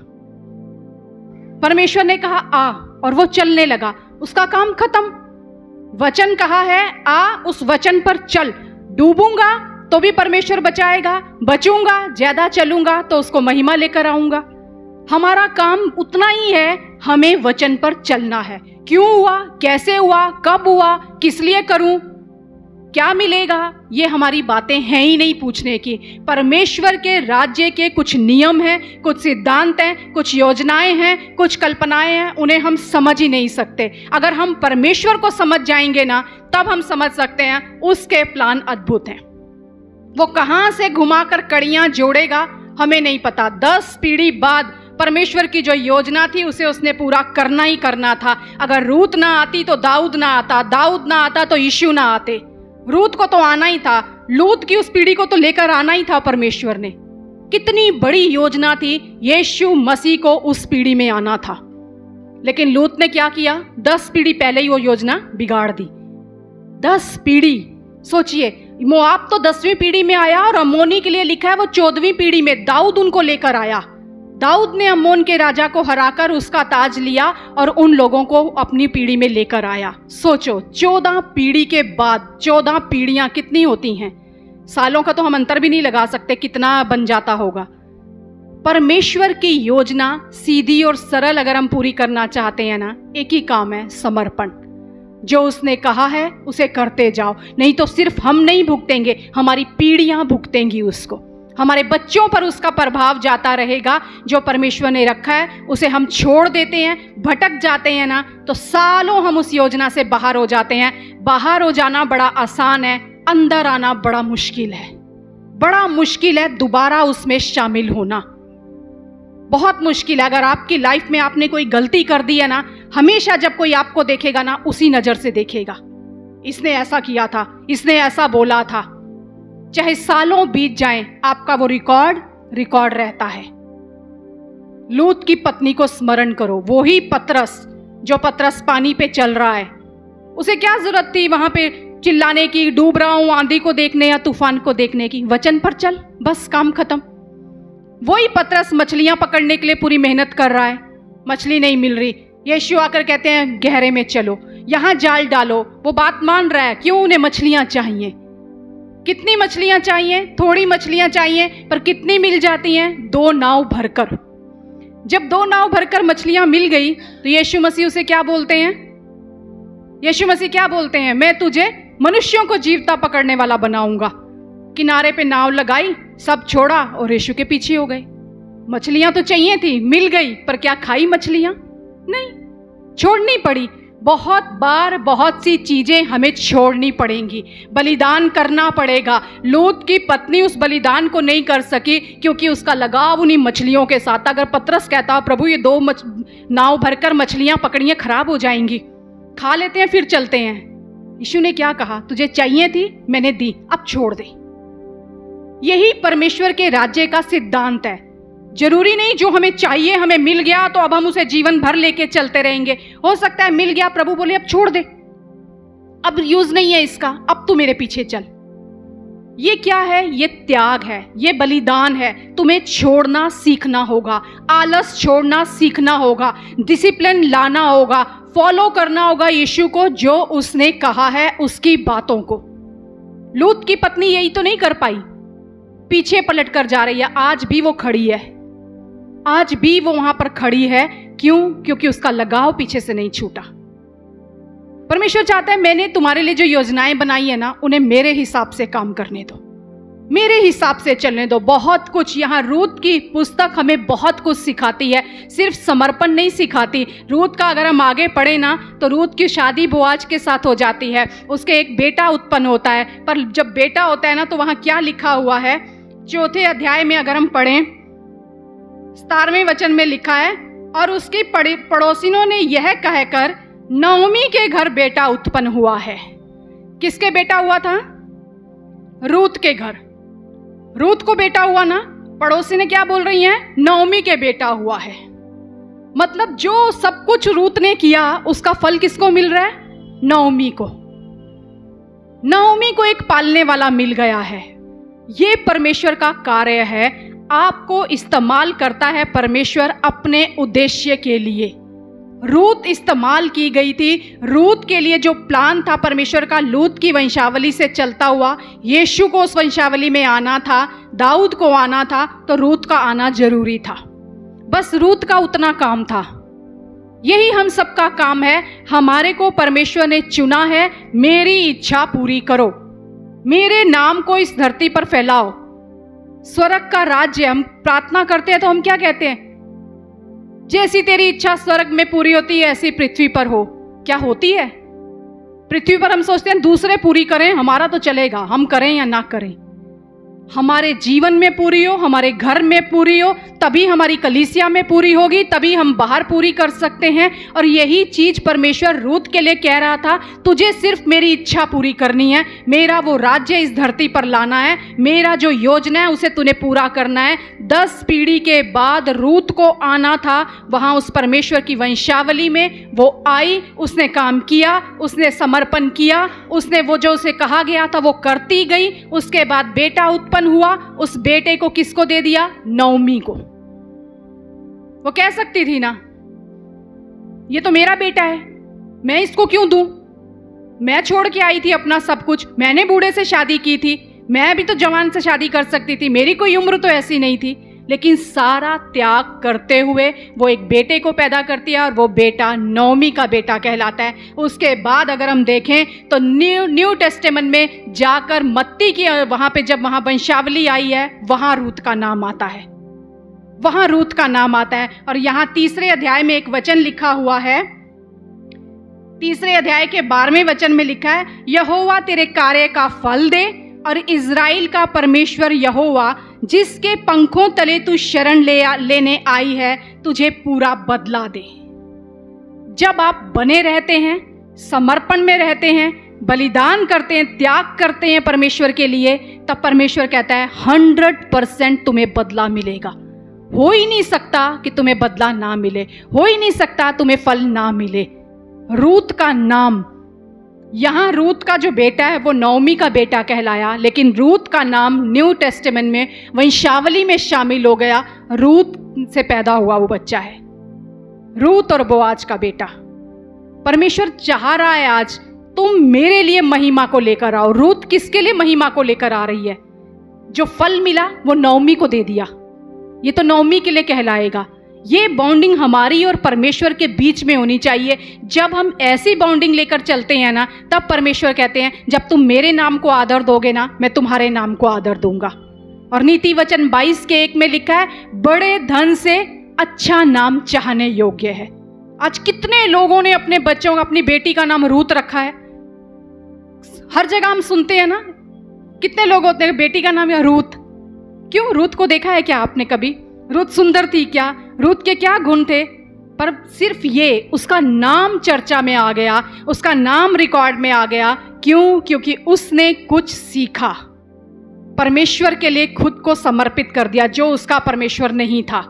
परमेश्वर ने कहा आ, और वो चलने लगा, उसका काम खत्म। वचन कहा है आ, उस वचन पर चल। डूबूंगा तो भी परमेश्वर बचाएगा, बचूंगा, ज्यादा चलूंगा तो उसको महिमा लेकर आऊंगा। हमारा काम उतना ही है, हमें वचन पर चलना है। क्यों हुआ, कैसे हुआ, कब हुआ, किस लिए करूं, क्या मिलेगा, ये हमारी बातें हैं ही नहीं पूछने की। परमेश्वर के राज्य के कुछ नियम हैं, कुछ सिद्धांत हैं, कुछ योजनाएं हैं, कुछ कल्पनाएं हैं, उन्हें हम समझ ही नहीं सकते। अगर हम परमेश्वर को समझ जाएंगे ना, तब हम समझ सकते हैं उसके प्लान अद्भुत हैं। वो कहां से घुमाकर कड़ियां जोड़ेगा हमें नहीं पता। 10 पीढ़ी बाद परमेश्वर की जो योजना थी उसे उसने पूरा करना ही करना था। अगर रूत ना आती तो दाऊद ना आता, दाऊद ना आता तो यीशु ना आते। रूत को तो आना ही था, लूत की उस पीढ़ी को तो लेकर आना ही था परमेश्वर ने। कितनी बड़ी योजना थी, यीशु मसीह को उस पीढ़ी में आना था। लेकिन लूत ने क्या किया, 10 पीढ़ी पहले ही वो योजना बिगाड़ दी। 10 पीढ़ी, सोचिए, मोआब तो 10वीं पीढ़ी में आया और अम्मोनी के लिए लिखा है वो 14वीं पीढ़ी में दाऊद उनको लेकर आया। दाऊद ने अम्मोन के राजा को हराकर उसका ताज लिया और उन लोगों को अपनी पीढ़ी में लेकर आया। सोचो, 14 पीढ़ी के बाद, 14 पीढ़ियां कितनी होती हैं, सालों का तो हम अंतर भी नहीं लगा सकते कितना बन जाता होगा। परमेश्वर की योजना सीधी और सरल अगर हम पूरी करना चाहते हैं ना, एक ही काम है, समर्पण। जो उसने कहा है उसे करते जाओ, नहीं तो सिर्फ हम नहीं भुगतेंगे, हमारी पीढ़ियां भुगतेंगी उसको। हमारे बच्चों पर उसका प्रभाव जाता रहेगा। जो परमेश्वर ने रखा है उसे हम छोड़ देते हैं, भटक जाते हैं ना, तो सालों हम उस योजना से बाहर हो जाते हैं। बाहर हो जाना बड़ा आसान है, अंदर आना बड़ा मुश्किल है। बड़ा मुश्किल है दोबारा उसमें शामिल होना, बहुत मुश्किल है। अगर आपकी लाइफ में आपने कोई गलती कर दी है ना, हमेशा जब कोई आपको देखेगा ना, उसी नजर से देखेगा, इसने ऐसा किया था, इसने ऐसा बोला था। चाहे सालों बीत जाएं, आपका वो रिकॉर्ड रहता है। लूत की पत्नी को स्मरण करो, वो ही पतरस, जो पतरस पानी पे चल रहा है। उसे क्या जरूरत थी वहां पे चिल्लाने की, डूब रहा हूं, आंधी को देखने या तूफान को देखने की? वचन पर चल, बस काम खत्म। वही पतरस मछलियां पकड़ने के लिए पूरी मेहनत कर रहा है, मछली नहीं मिल रही। यीशु आकर कहते हैं गहरे में चलो, यहां जाल डालो। वो बात मान रहा है, क्यों? उन्हें मछलियां चाहिए। कितनी मछलियां चाहिए? थोड़ी मछलियां चाहिए, पर कितनी मिल जाती हैं? 2 नाव भरकर। जब 2 नाव भरकर मछलियां मिल गई तो यीशु मसीह उसे क्या बोलते हैं? यीशु मसीह क्या बोलते हैं? मैं तुझे मनुष्यों को जीवता पकड़ने वाला बनाऊंगा। किनारे पे नाव लगाई, सब छोड़ा और यीशु के पीछे हो गए। मछलियां तो चाहिए थी, मिल गई, पर क्या खाई मछलियां? नहीं, छोड़नी पड़ी। बहुत बार बहुत सी चीजें हमें छोड़नी पड़ेंगी, बलिदान करना पड़ेगा। लूत की पत्नी उस बलिदान को नहीं कर सकी क्योंकि उसका लगाव उन्हीं मछलियों के साथ। अगर पतरस कहता प्रभु ये 2 नाव भरकर मछलियां पकड़ियां खराब हो जाएंगी, खा लेते हैं फिर चलते हैं। यीशु ने क्या कहा? तुझे चाहिए थी, मैंने दी, अब छोड़ दे। यही परमेश्वर के राज्य का सिद्धांत है। जरूरी नहीं जो हमें चाहिए, हमें मिल गया तो अब हम उसे जीवन भर लेके चलते रहेंगे। हो सकता है मिल गया, प्रभु बोले अब छोड़ दे, अब यूज नहीं है इसका, अब तू मेरे पीछे चल। ये क्या है? ये त्याग है, ये बलिदान है। तुम्हें छोड़ना सीखना होगा, आलस छोड़ना सीखना होगा, डिसिप्लिन लाना होगा, फॉलो करना होगा यीशु को, जो उसने कहा है उसकी बातों को। लूत की पत्नी यही तो नहीं कर पाई, पीछे पलट कर जा रही है। आज भी वो खड़ी है, आज भी वो वहां पर खड़ी है। क्यों? क्योंकि उसका लगाव पीछे से नहीं छूटा। परमेश्वर चाहता है मैंने तुम्हारे लिए जो योजनाएं बनाई है ना, उन्हें मेरे हिसाब से काम करने दो, मेरे हिसाब से चलने दो। बहुत कुछ यहाँ रूत की पुस्तक हमें बहुत कुछ सिखाती है, सिर्फ समर्पण नहीं सिखाती। रूत का अगर हम आगे पढ़े ना, तो रूत की शादी बोआज के साथ हो जाती है, उसके एक बेटा उत्पन्न होता है। पर जब बेटा होता है ना, तो वहाँ क्या लिखा हुआ है? चौथे अध्याय में अगर हम पढ़ें, 17वें वचन में लिखा है, और उसकी पड़ोसिनों ने यह कहकर नओमी के घर बेटा उत्पन्न हुआ है। किसके बेटा हुआ था? रूत के घर। रूत को बेटा हुआ ना। पड़ोसी ने क्या बोल रही हैं? नओमी के बेटा हुआ है। मतलब जो सब कुछ रूत ने किया उसका फल किसको मिल रहा है? नओमी को। नओमी को एक पालने वाला मिल गया है। ये परमेश्वर का कार्य है। आपको इस्तेमाल करता है परमेश्वर अपने उद्देश्य के लिए। रूत इस्तेमाल की गई थी। रूत के लिए जो प्लान था परमेश्वर का, लूत की वंशावली से चलता हुआ, यीशु को उस वंशावली में आना था, दाऊद को आना था, तो रूत का आना जरूरी था। बस रूत का उतना काम था। यही हम सबका काम है। हमारे को परमेश्वर ने चुना है, मेरी इच्छा पूरी करो, मेरे नाम को इस धरती पर फैलाओ। स्वर्ग का राज्य, हम प्रार्थना करते हैं तो हम क्या कहते हैं? जैसी तेरी इच्छा स्वर्ग में पूरी होती है ऐसी पृथ्वी पर हो। क्या होती है? पृथ्वी पर हम सोचते हैं दूसरे पूरी करें, हमारा तो चलेगा, हम करें या ना करें। हमारे जीवन में पूरी हो, हमारे घर में पूरी हो, तभी हमारी कलीसिया में पूरी होगी, तभी हम बाहर पूरी कर सकते हैं। और यही चीज परमेश्वर रूत के लिए कह रहा था, तुझे सिर्फ मेरी इच्छा पूरी करनी है, मेरा वो राज्य इस धरती पर लाना है, मेरा जो योजना है उसे तूने पूरा करना है। 10 पीढ़ी के बाद रूत को आना था वहां उस परमेश्वर की वंशावली में। वो आई, उसने काम किया, उसने समर्पण किया, उसने वो जो उसे कहा गया था वो करती गई। उसके बाद बेटा उत्पन्न हुआ। उस बेटे को किसको दे दिया? नओमी को। वो कह सकती थी ना, ये तो मेरा बेटा है, मैं इसको क्यों दूं? मैं छोड़ के आई थी अपना सब कुछ, मैंने बूढ़े से शादी की थी, मैं भी तो जवान से शादी कर सकती थी, मेरी कोई उम्र तो ऐसी नहीं थी। लेकिन सारा त्याग करते हुए वो एक बेटे को पैदा करती है और वो बेटा नओमी का बेटा कहलाता है। उसके बाद अगर हम देखें तो न्यू टेस्टामेंट में जाकर मत्ती की वहां पे जब वहां वंशावली आई है वहां रूत का नाम आता है, वहां रूत का नाम आता है। और यहाँ 3 अध्याय में एक वचन लिखा हुआ है, 3 अध्याय के 12वें वचन में लिखा है, यहोवा तेरे कार्य का फल दे और इज़राइल का परमेश्वर यहोवा जिसके पंखों तले तू शरण लेने आई है तुझे पूरा बदला दे। जब आप बने रहते हैं, समर्पण में रहते हैं, बलिदान करते हैं, त्याग करते हैं परमेश्वर के लिए, तब परमेश्वर कहता है 100% तुम्हें बदला मिलेगा। हो ही नहीं सकता कि तुम्हें बदला ना मिले, हो ही नहीं सकता तुम्हें फल ना मिले। रूत का नाम, यहाँ रूत का जो बेटा है वो नओमी का बेटा कहलाया, लेकिन रूत का नाम न्यू टेस्टामेंट में वंशावली में शामिल हो गया। रूत से पैदा हुआ वो बच्चा है, रूत और बोआज का बेटा। परमेश्वर चाह रहा है आज तुम मेरे लिए महिमा को लेकर आओ। रूत किसके लिए महिमा को लेकर आ रही है? जो फल मिला वो नओमी को दे दिया, ये तो नओमी के लिए कहलाएगा। ये बॉन्डिंग हमारी और परमेश्वर के बीच में होनी चाहिए। जब हम ऐसी बॉन्डिंग लेकर चलते हैं ना, तब परमेश्वर कहते हैं जब तुम मेरे नाम को आदर दोगे ना, मैं तुम्हारे नाम को आदर दूंगा। और नीति वचन 22:1 में लिखा है, बड़े धन से अच्छा नाम चाहने योग्य है। आज कितने लोगों ने अपने बच्चों का, अपनी बेटी का नाम रूत रखा है। हर जगह हम सुनते हैं ना, कितने लोग होते हैं बेटी का नाम या रूत। क्यों? रूत को देखा है क्या आपने कभी? रूत सुंदर थी क्या? रूत के क्या गुण थे? पर सिर्फ ये, उसका नाम चर्चा में आ गया, उसका नाम रिकॉर्ड में आ गया। क्यों? क्योंकि उसने कुछ सीखा, परमेश्वर के लिए खुद को समर्पित कर दिया, जो उसका परमेश्वर नहीं था।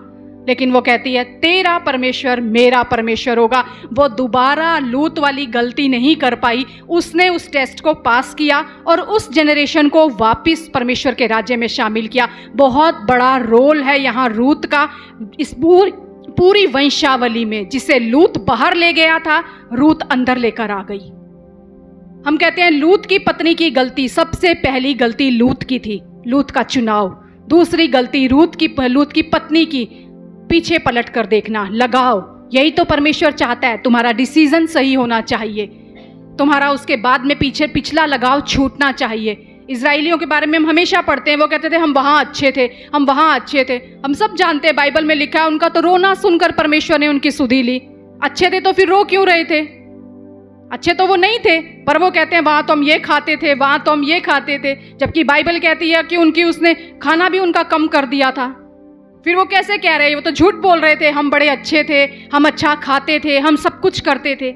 लेकिन वो कहती है तेरा परमेश्वर मेरा परमेश्वर होगा। वो दोबारा लूत वाली गलती नहीं कर पाई। उसने उस टेस्ट को पास किया और उस जनरेशन को वापस परमेश्वर के राज्य में शामिल किया। बहुत बड़ा रोल है यहाँ रूत का। इस पूरी वंशावली में जिसे लूत बाहर ले गया था, रूत अंदर लेकर आ गई। हम कहते हैं लूत की पत्नी की गलती, सबसे पहली गलती लूत की थी, लूत का चुनाव। दूसरी गलती लूत की पत्नी की, पीछे पलट कर देखना, लगाओ। यही तो परमेश्वर चाहता है, तुम्हारा डिसीजन सही होना चाहिए, तुम्हारा उसके बाद में पिछला लगाव छूटना चाहिए। इजराइलियों के बारे में हम हमेशा पढ़ते हैं, वो कहते थे हम वहाँ अच्छे थे, हम वहाँ अच्छे थे। हम सब जानते हैं, बाइबल में लिखा है उनका तो रोना सुनकर परमेश्वर ने उनकी सुधि ली। अच्छे थे तो फिर रो क्यों रहे थे? अच्छे तो वो नहीं थे, पर वो कहते हैं वहाँ तो हम ये खाते थे, वहाँ तो हम ये खाते थे, जबकि बाइबल कहती है कि उनकी उसने खाना भी उनका कम कर दिया था। फिर वो कैसे कह रहे हैं? वो तो झूठ बोल रहे थे, हम बड़े अच्छे थे, हम अच्छा खाते थे, हम सब कुछ करते थे।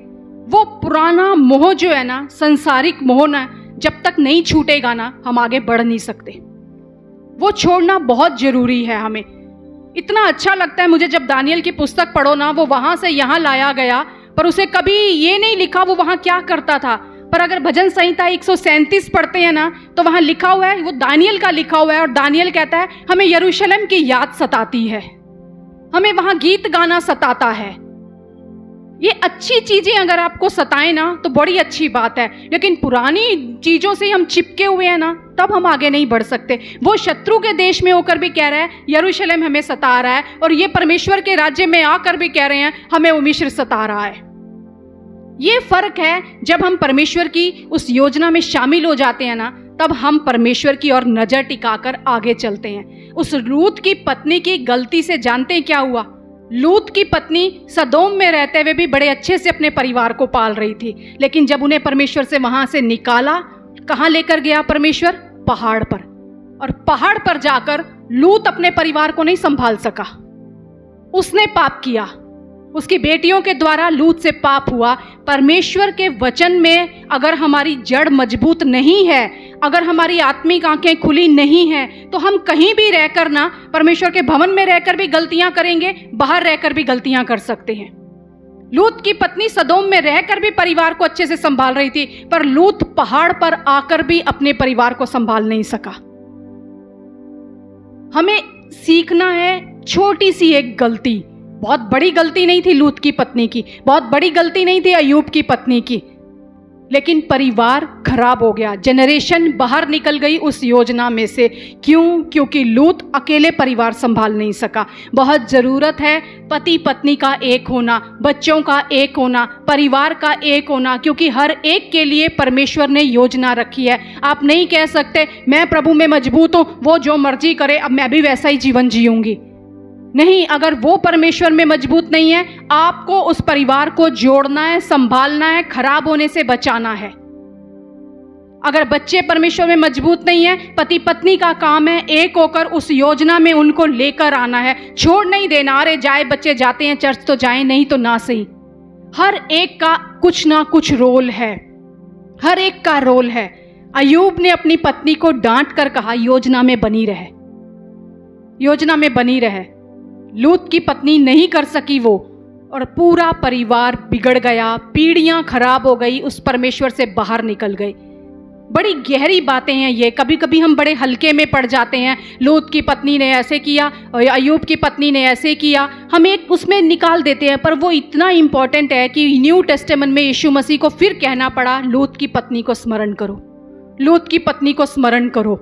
वो पुराना मोह जो है ना, संसारिक मोह ना, जब तक नहीं छूटेगा ना, हम आगे बढ़ नहीं सकते। वो छोड़ना बहुत जरूरी है हमें। इतना अच्छा लगता है मुझे जब दानियल की पुस्तक पढ़ो ना, वो वहां से यहाँ लाया गया, पर उसे कभी ये नहीं लिखा वो वहां क्या करता था। पर अगर भजन संहिता 137 पढ़ते हैं ना, तो वहां लिखा हुआ है, वो दानियल का लिखा हुआ है, और दानियल कहता है हमें यरूशलेम की याद सताती है, हमें वहां गीत गाना सताता है। ये अच्छी चीजें अगर आपको सताए ना तो बड़ी अच्छी बात है, लेकिन पुरानी चीजों से हम चिपके हुए हैं ना, तब हम आगे नहीं बढ़ सकते। वो शत्रु के देश में होकर भी कह रहा है यरूशलेम हमें सता रहा है, और ये परमेश्वर के राज्य में आकर भी कह रहे हैं हमें वो मिस्र सता रहा है। ये फर्क है। जब हम परमेश्वर की उस योजना में शामिल हो जाते हैं ना, तब हम परमेश्वर की ओर नजर टिकाकर आगे चलते हैं। उस लूत की पत्नी की गलती से जानते हैं क्या हुआ? लूत की पत्नी सदोम में रहते हुए भी बड़े अच्छे से अपने परिवार को पाल रही थी, लेकिन जब उन्हें परमेश्वर से वहां से निकाला, कहां लेकर गया परमेश्वर? पहाड़ पर। और पहाड़ पर जाकर लूत अपने परिवार को नहीं संभाल सका, उसने पाप किया। उसकी बेटियों के द्वारा लूत से पाप हुआ। परमेश्वर के वचन में अगर हमारी जड़ मजबूत नहीं है, अगर हमारी आत्मिक आंखें खुली नहीं हैं, तो हम कहीं भी रहकर ना, परमेश्वर के भवन में रहकर भी गलतियां करेंगे, बाहर रहकर भी गलतियां कर सकते हैं। लूत की पत्नी सदोम में रहकर भी परिवार को अच्छे से संभाल रही थी, पर लूत पहाड़ पर आकर भी अपने परिवार को संभाल नहीं सका। हमें सीखना है छोटी सी एक गलती, बहुत बड़ी गलती नहीं थी लूत की पत्नी की, बहुत बड़ी गलती नहीं थी अय्यूब की पत्नी की, लेकिन परिवार खराब हो गया, जनरेशन बाहर निकल गई उस योजना में से। क्यों? क्योंकि लूत अकेले परिवार संभाल नहीं सका। बहुत ज़रूरत है पति पत्नी का एक होना, बच्चों का एक होना, परिवार का एक होना, क्योंकि हर एक के लिए परमेश्वर ने योजना रखी है। आप नहीं कह सकते मैं प्रभु में मजबूत हूँ, वो जो मर्जी करे अब मैं भी वैसा ही जीवन जीऊँगी। नहीं, अगर वो परमेश्वर में मजबूत नहीं है, आपको उस परिवार को जोड़ना है, संभालना है, खराब होने से बचाना है। अगर बच्चे परमेश्वर में मजबूत नहीं है, पति पत्नी का काम है एक होकर उस योजना में उनको लेकर आना है, छोड़ नहीं देना। अरे जाए बच्चे जाते हैं चर्च तो जाए, नहीं तो ना सही। हर एक का कुछ ना कुछ रोल है, हर एक का रोल है। अय्यूब ने अपनी पत्नी को डांट कर कहा योजना में बनी रहे, योजना में बनी रहे। लूत की पत्नी नहीं कर सकी वो, और पूरा परिवार बिगड़ गया, पीढ़ियां खराब हो गई, उस परमेश्वर से बाहर निकल गई। बड़ी गहरी बातें हैं ये, कभी कभी हम बड़े हल्के में पड़ जाते हैं। लूत की पत्नी ने ऐसे किया, अय्यूब की पत्नी ने ऐसे किया, हम एक उसमें निकाल देते हैं, पर वो इतना इंपॉर्टेंट है कि न्यू टेस्टामेंट में यीशु मसीह को फिर कहना पड़ा लूत की पत्नी को स्मरण करो, लूत की पत्नी को स्मरण करो।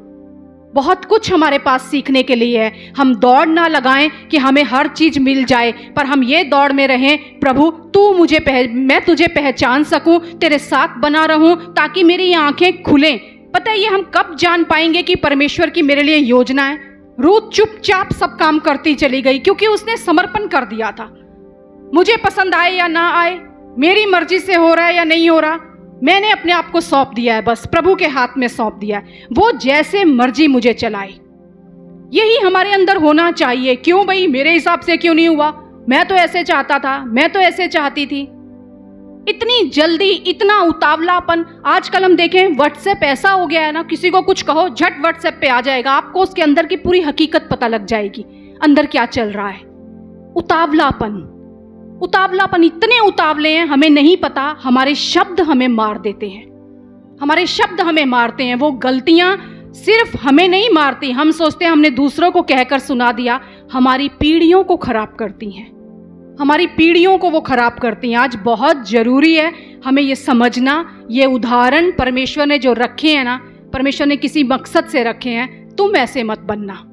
बहुत कुछ हमारे पास सीखने के लिए है। हम दौड़ ना लगाएं कि हमें हर चीज मिल जाए, पर हम ये दौड़ में रहें, प्रभु तू मुझे मैं तुझे पहचान सकूं, तेरे साथ बना रहूं, ताकि मेरी आंखें खुलें। पता है ये हम कब जान पाएंगे कि परमेश्वर की मेरे लिए योजना है? रूत चुपचाप सब काम करती चली गई, क्योंकि उसने समर्पण कर दिया था। मुझे पसंद आए या ना आए, मेरी मर्जी से हो रहा है या नहीं हो रहा, मैंने अपने आप को सौंप दिया है, बस प्रभु के हाथ में सौंप दिया है, वो जैसे मर्जी मुझे चलाए। यही हमारे अंदर होना चाहिए। क्यों भाई मेरे हिसाब से क्यों नहीं हुआ, मैं तो ऐसे चाहता था, मैं तो ऐसे चाहती थी। इतनी जल्दी, इतना उतावलापन। आजकल हम देखें व्हाट्सएप ऐसा हो गया है ना, किसी को कुछ कहो झट व्हाट्सएप पे आ जाएगा, आपको उसके अंदर की पूरी हकीकत पता लग जाएगी, अंदर क्या चल रहा है। उतावलापन, उतावलापन, इतने उतावले हैं, हमें नहीं पता हमारे शब्द हमें मार देते हैं, हमारे शब्द हमें मारते हैं। वो गलतियां सिर्फ हमें नहीं मारती, हम सोचते हैं हमने दूसरों को कहकर सुना दिया, हमारी पीढ़ियों को खराब करती हैं, हमारी पीढ़ियों को वो खराब करती हैं। आज बहुत जरूरी है हमें ये समझना, ये उदाहरण परमेश्वर ने जो रखे हैं ना, परमेश्वर ने किसी मकसद से रखे हैं, तुम ऐसे मत बनना।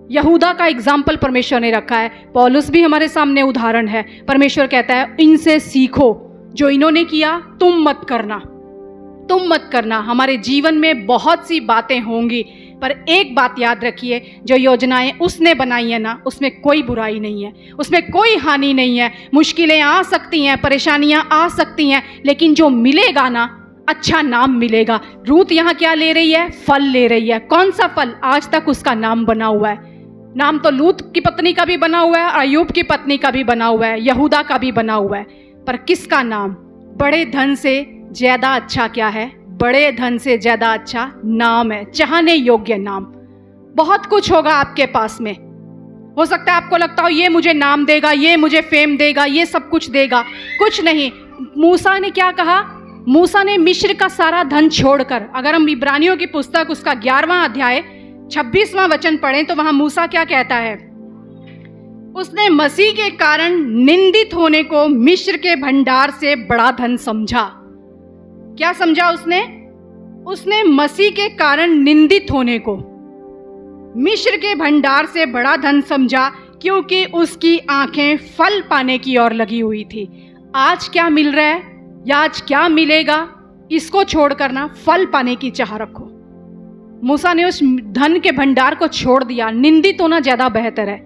यहूदा का एग्जाम्पल परमेश्वर ने रखा है, पौलुस भी हमारे सामने उदाहरण है। परमेश्वर कहता है इनसे सीखो, जो इन्होंने किया तुम मत करना, तुम मत करना। हमारे जीवन में बहुत सी बातें होंगी, पर एक बात याद रखिए, जो योजनाएं उसने बनाई है ना, उसमें कोई बुराई नहीं है, उसमें कोई हानि नहीं है। मुश्किलें आ सकती हैं, परेशानियां आ सकती हैं, लेकिन जो मिलेगा ना, अच्छा नाम मिलेगा। रूत यहाँ क्या ले रही है? फल ले रही है। कौन सा फल? आज तक उसका नाम बना हुआ है। नाम तो लूत की पत्नी का भी बना हुआ है, अय्यूब की पत्नी का भी बना हुआ है, यहूदा का भी बना हुआ है, पर किसका नाम? बड़े धन से ज्यादा अच्छा क्या है? बड़े धन से ज्यादा अच्छा नाम है, चाहने योग्य नाम। बहुत कुछ होगा आपके पास में, हो सकता है आपको लगता हो ये मुझे नाम देगा, ये मुझे फेम देगा, ये सब कुछ देगा। कुछ नहीं। मूसा ने क्या कहा? मूसा ने मिस्र का सारा धन छोड़कर, अगर हम इब्रानियों की पुस्तक उसका 11वां अध्याय 26वां वचन पढ़ें तो वहां मूसा क्या कहता है? उसने मसीह के कारण निंदित होने को मिस्र के भंडार से बड़ा धन समझा। क्या समझा उसने? उसने मसीह के कारण निंदित होने को मिस्र के भंडार से बड़ा धन समझा, क्योंकि उसकी आंखें फल पाने की ओर लगी हुई थी। आज क्या मिल रहा है या आज क्या मिलेगा, इसको छोड़कर ना फल पाने की चाह रखो। मूसा ने उस धन के भंडार को छोड़ दिया। निंदित होना ज्यादा बेहतर है।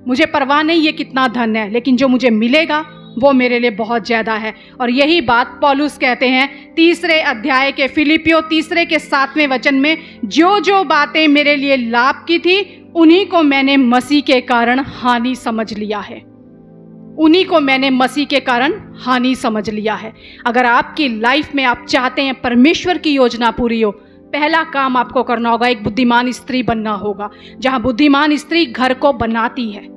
मुझे परवाह नहीं ये कितना धन है, लेकिन जो मुझे मिलेगा वो मेरे लिए बहुत ज्यादा है। और यही बात पौलुस कहते हैं 3 अध्याय के फिलिपियों 3 के 7वें वचन में, जो जो बातें मेरे लिए लाभ की थी उन्हीं को मैंने मसीह के कारण हानि समझ लिया है। उन्हीं को मैंने मसीह के कारण हानि समझ लिया है। अगर आपकी लाइफ में आप चाहते हैं परमेश्वर की योजना पूरी हो, पहला काम आपको करना होगा, एक बुद्धिमान स्त्री बनना होगा। जहां बुद्धिमान स्त्री घर को बनाती है,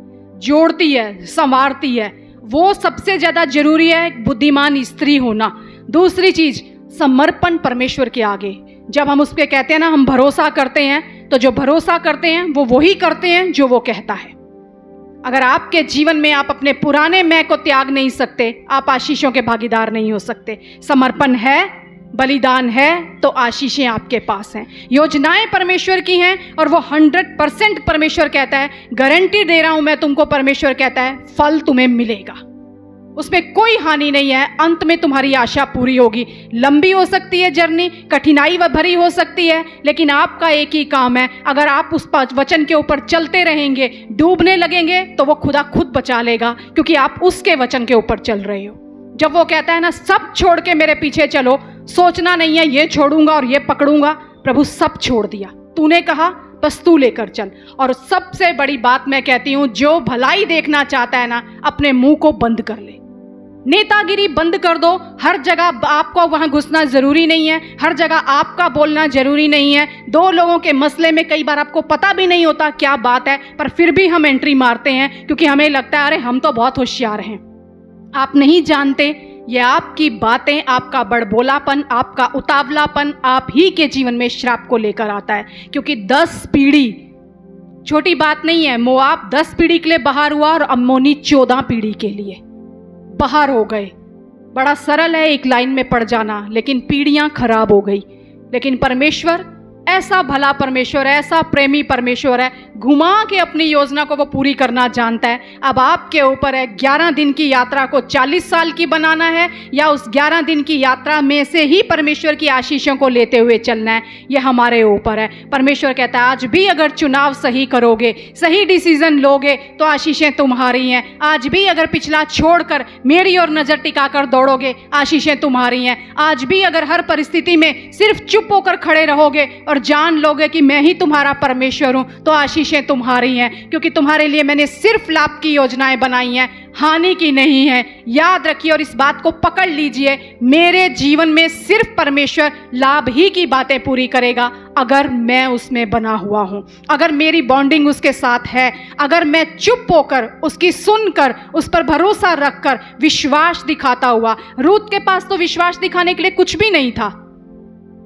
जोड़ती है, संवारती है, वो सबसे ज्यादा जरूरी है, एक बुद्धिमान स्त्री होना। दूसरी चीज, समर्पण परमेश्वर के आगे। जब हम उस पर कहते हैं ना हम भरोसा करते हैं, तो जो भरोसा करते हैं वो वही करते हैं जो वो कहता है। अगर आपके जीवन में आप अपने पुराने मैं को त्याग नहीं सकते, आप आशीषों के भागीदार नहीं हो सकते। समर्पण है, बलिदान है, तो आशीषें आपके पास हैं। योजनाएं परमेश्वर की हैं और वो 100% परमेश्वर कहता है, गारंटी दे रहा हूं मैं तुमको, परमेश्वर कहता है फल तुम्हें मिलेगा, उसमें कोई हानि नहीं है। अंत में तुम्हारी आशा पूरी होगी। लंबी हो सकती है जर्नी, कठिनाई व भरी हो सकती है, लेकिन आपका एक ही काम है, अगर आप उस वचन के ऊपर चलते रहेंगे, डूबने लगेंगे तो वो खुदा खुद बचा लेगा, क्योंकि आप उसके वचन के ऊपर चल रहे हो। जब वो कहता है ना सब छोड़ के मेरे पीछे चलो, सोचना नहीं है ये छोड़ूंगा और ये पकड़ूंगा। प्रभु सब छोड़ दिया, तूने कहा बस तू लेकर चल। और सबसे बड़ी बात मैं कहती हूं, जो भलाई देखना चाहता है ना, अपने मुंह को बंद कर ले। नेतागिरी बंद कर दो। हर जगह आपको वहां घुसना जरूरी नहीं है, हर जगह आपका बोलना जरूरी नहीं है। 2 लोगों के मसले में कई बार आपको पता भी नहीं होता क्या बात है, पर फिर भी हम एंट्री मारते हैं, क्योंकि हमें लगता है अरे हम तो बहुत होशियार हैं। आप नहीं जानते, ये आपकी बातें, आपका बड़बोलापन, आपका उतावलापन आप ही के जीवन में श्राप को लेकर आता है। क्योंकि 10 पीढ़ी छोटी बात नहीं है। मोआब 10 पीढ़ी के लिए बाहर हुआ और अम्मोनी 14 पीढ़ी के लिए बाहर हो गए। बड़ा सरल है एक लाइन में पड़ जाना, लेकिन पीढ़ियां खराब हो गई। लेकिन परमेश्वर ऐसा भला परमेश्वर है, ऐसा प्रेमी परमेश्वर है, घुमा के अपनी योजना को वो पूरी करना जानता है। अब आपके ऊपर है 11 दिन की यात्रा को 40 साल की बनाना है, या उस 11 दिन की यात्रा में से ही परमेश्वर की आशीषों को लेते हुए चलना है। ये हमारे ऊपर है। परमेश्वर कहता है आज भी अगर चुनाव सही करोगे, सही डिसीजन लोगे, तो आशीषें तुम्हारी हैं। आज भी अगर पिछला छोड़कर मेरी ओर नजर टिकाकर दौड़ोगे, आशीषें तुम्हारी हैं। आज भी अगर हर परिस्थिति में सिर्फ चुप होकर खड़े रहोगे और जान लोगे कि मैं ही तुम्हारा परमेश्वर हूं, तो आशीषें तुम्हारी हैं। क्योंकि तुम्हारे लिए मैंने सिर्फ लाभ की योजनाएं बनाई हैं, हानि की नहीं है। याद रखिए और इस बात को पकड़ लीजिए, मेरे जीवन में सिर्फ परमेश्वर लाभ ही की बातें पूरी करेगा, अगर मैं उसमें बना हुआ हूं, अगर मेरी बॉन्डिंग उसके साथ है, अगर मैं चुप होकर उसकी सुनकर उस पर भरोसा रखकर विश्वास दिखाता हुआ। रूत के पास तो विश्वास दिखाने के लिए कुछ भी नहीं था,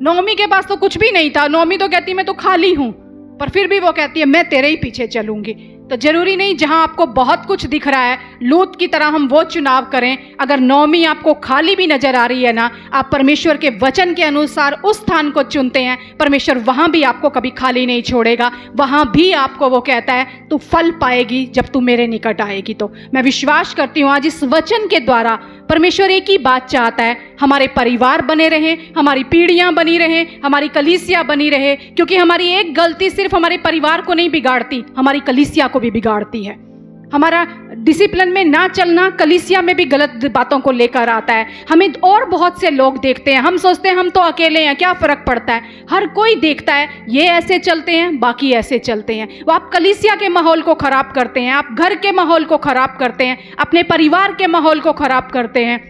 नोमी के पास तो कुछ भी नहीं था। नोमी तो कहती मैं तो खाली हूं, पर फिर भी वो कहती है मैं तेरे ही पीछे चलूंगी। तो जरूरी नहीं जहां आपको बहुत कुछ दिख रहा है लूत की तरह हम वो चुनाव करें। अगर नोमी आपको खाली भी नजर आ रही है ना, आप परमेश्वर के वचन के अनुसार उस स्थान को चुनते हैं, परमेश्वर वहां भी आपको कभी खाली नहीं छोड़ेगा। वहां भी आपको वो कहता है तू फल पाएगी जब तू मेरे निकट आएगी। तो मैं विश्वास करती हूँ आज इस वचन के द्वारा परमेश्वर एक ही बात चाहता है, हमारे परिवार बने रहें, हमारी पीढ़ियां बनी रहें, हमारी कलीसिया बनी रहे, क्योंकि हमारी एक गलती सिर्फ हमारे परिवार को नहीं बिगाड़ती, हमारी कलीसिया को भी बिगाड़ती है। हमारा डिसिप्लिन में ना चलना कलीसिया में भी गलत बातों को लेकर आता है। हमें और बहुत से लोग देखते हैं, हम सोचते हैं हम तो अकेले हैं, क्या फ़र्क पड़ता है। हर कोई देखता है ये ऐसे चलते हैं, बाकी ऐसे चलते हैं। वो आप कलीसिया के माहौल को ख़राब करते हैं, आप घर के माहौल को ख़राब करते हैं, अपने परिवार के माहौल को ख़राब करते हैं।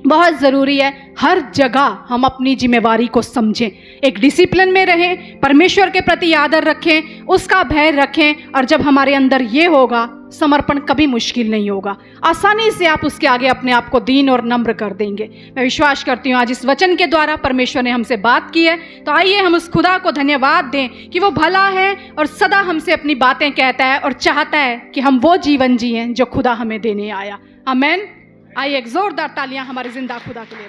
बहुत ज़रूरी है हर जगह हम अपनी जिम्मेवारी को समझें, एक डिसिप्लिन में रहें, परमेश्वर के प्रति आदर रखें, उसका भय रखें, और जब हमारे अंदर ये होगा समर्पण कभी मुश्किल नहीं होगा। आसानी से आप उसके आगे अपने आप को दीन और नम्र कर देंगे। मैं विश्वास करती हूँ आज इस वचन के द्वारा परमेश्वर ने हमसे बात की है, तो आइए हम उस खुदा को धन्यवाद दें कि वो भला है और सदा हमसे अपनी बातें कहता है और चाहता है कि हम वो जीवन जिएं जो खुदा हमें देने आया। आमीन। आइए एक जोरदार तालियां हमारे जिंदा खुदा के लिए।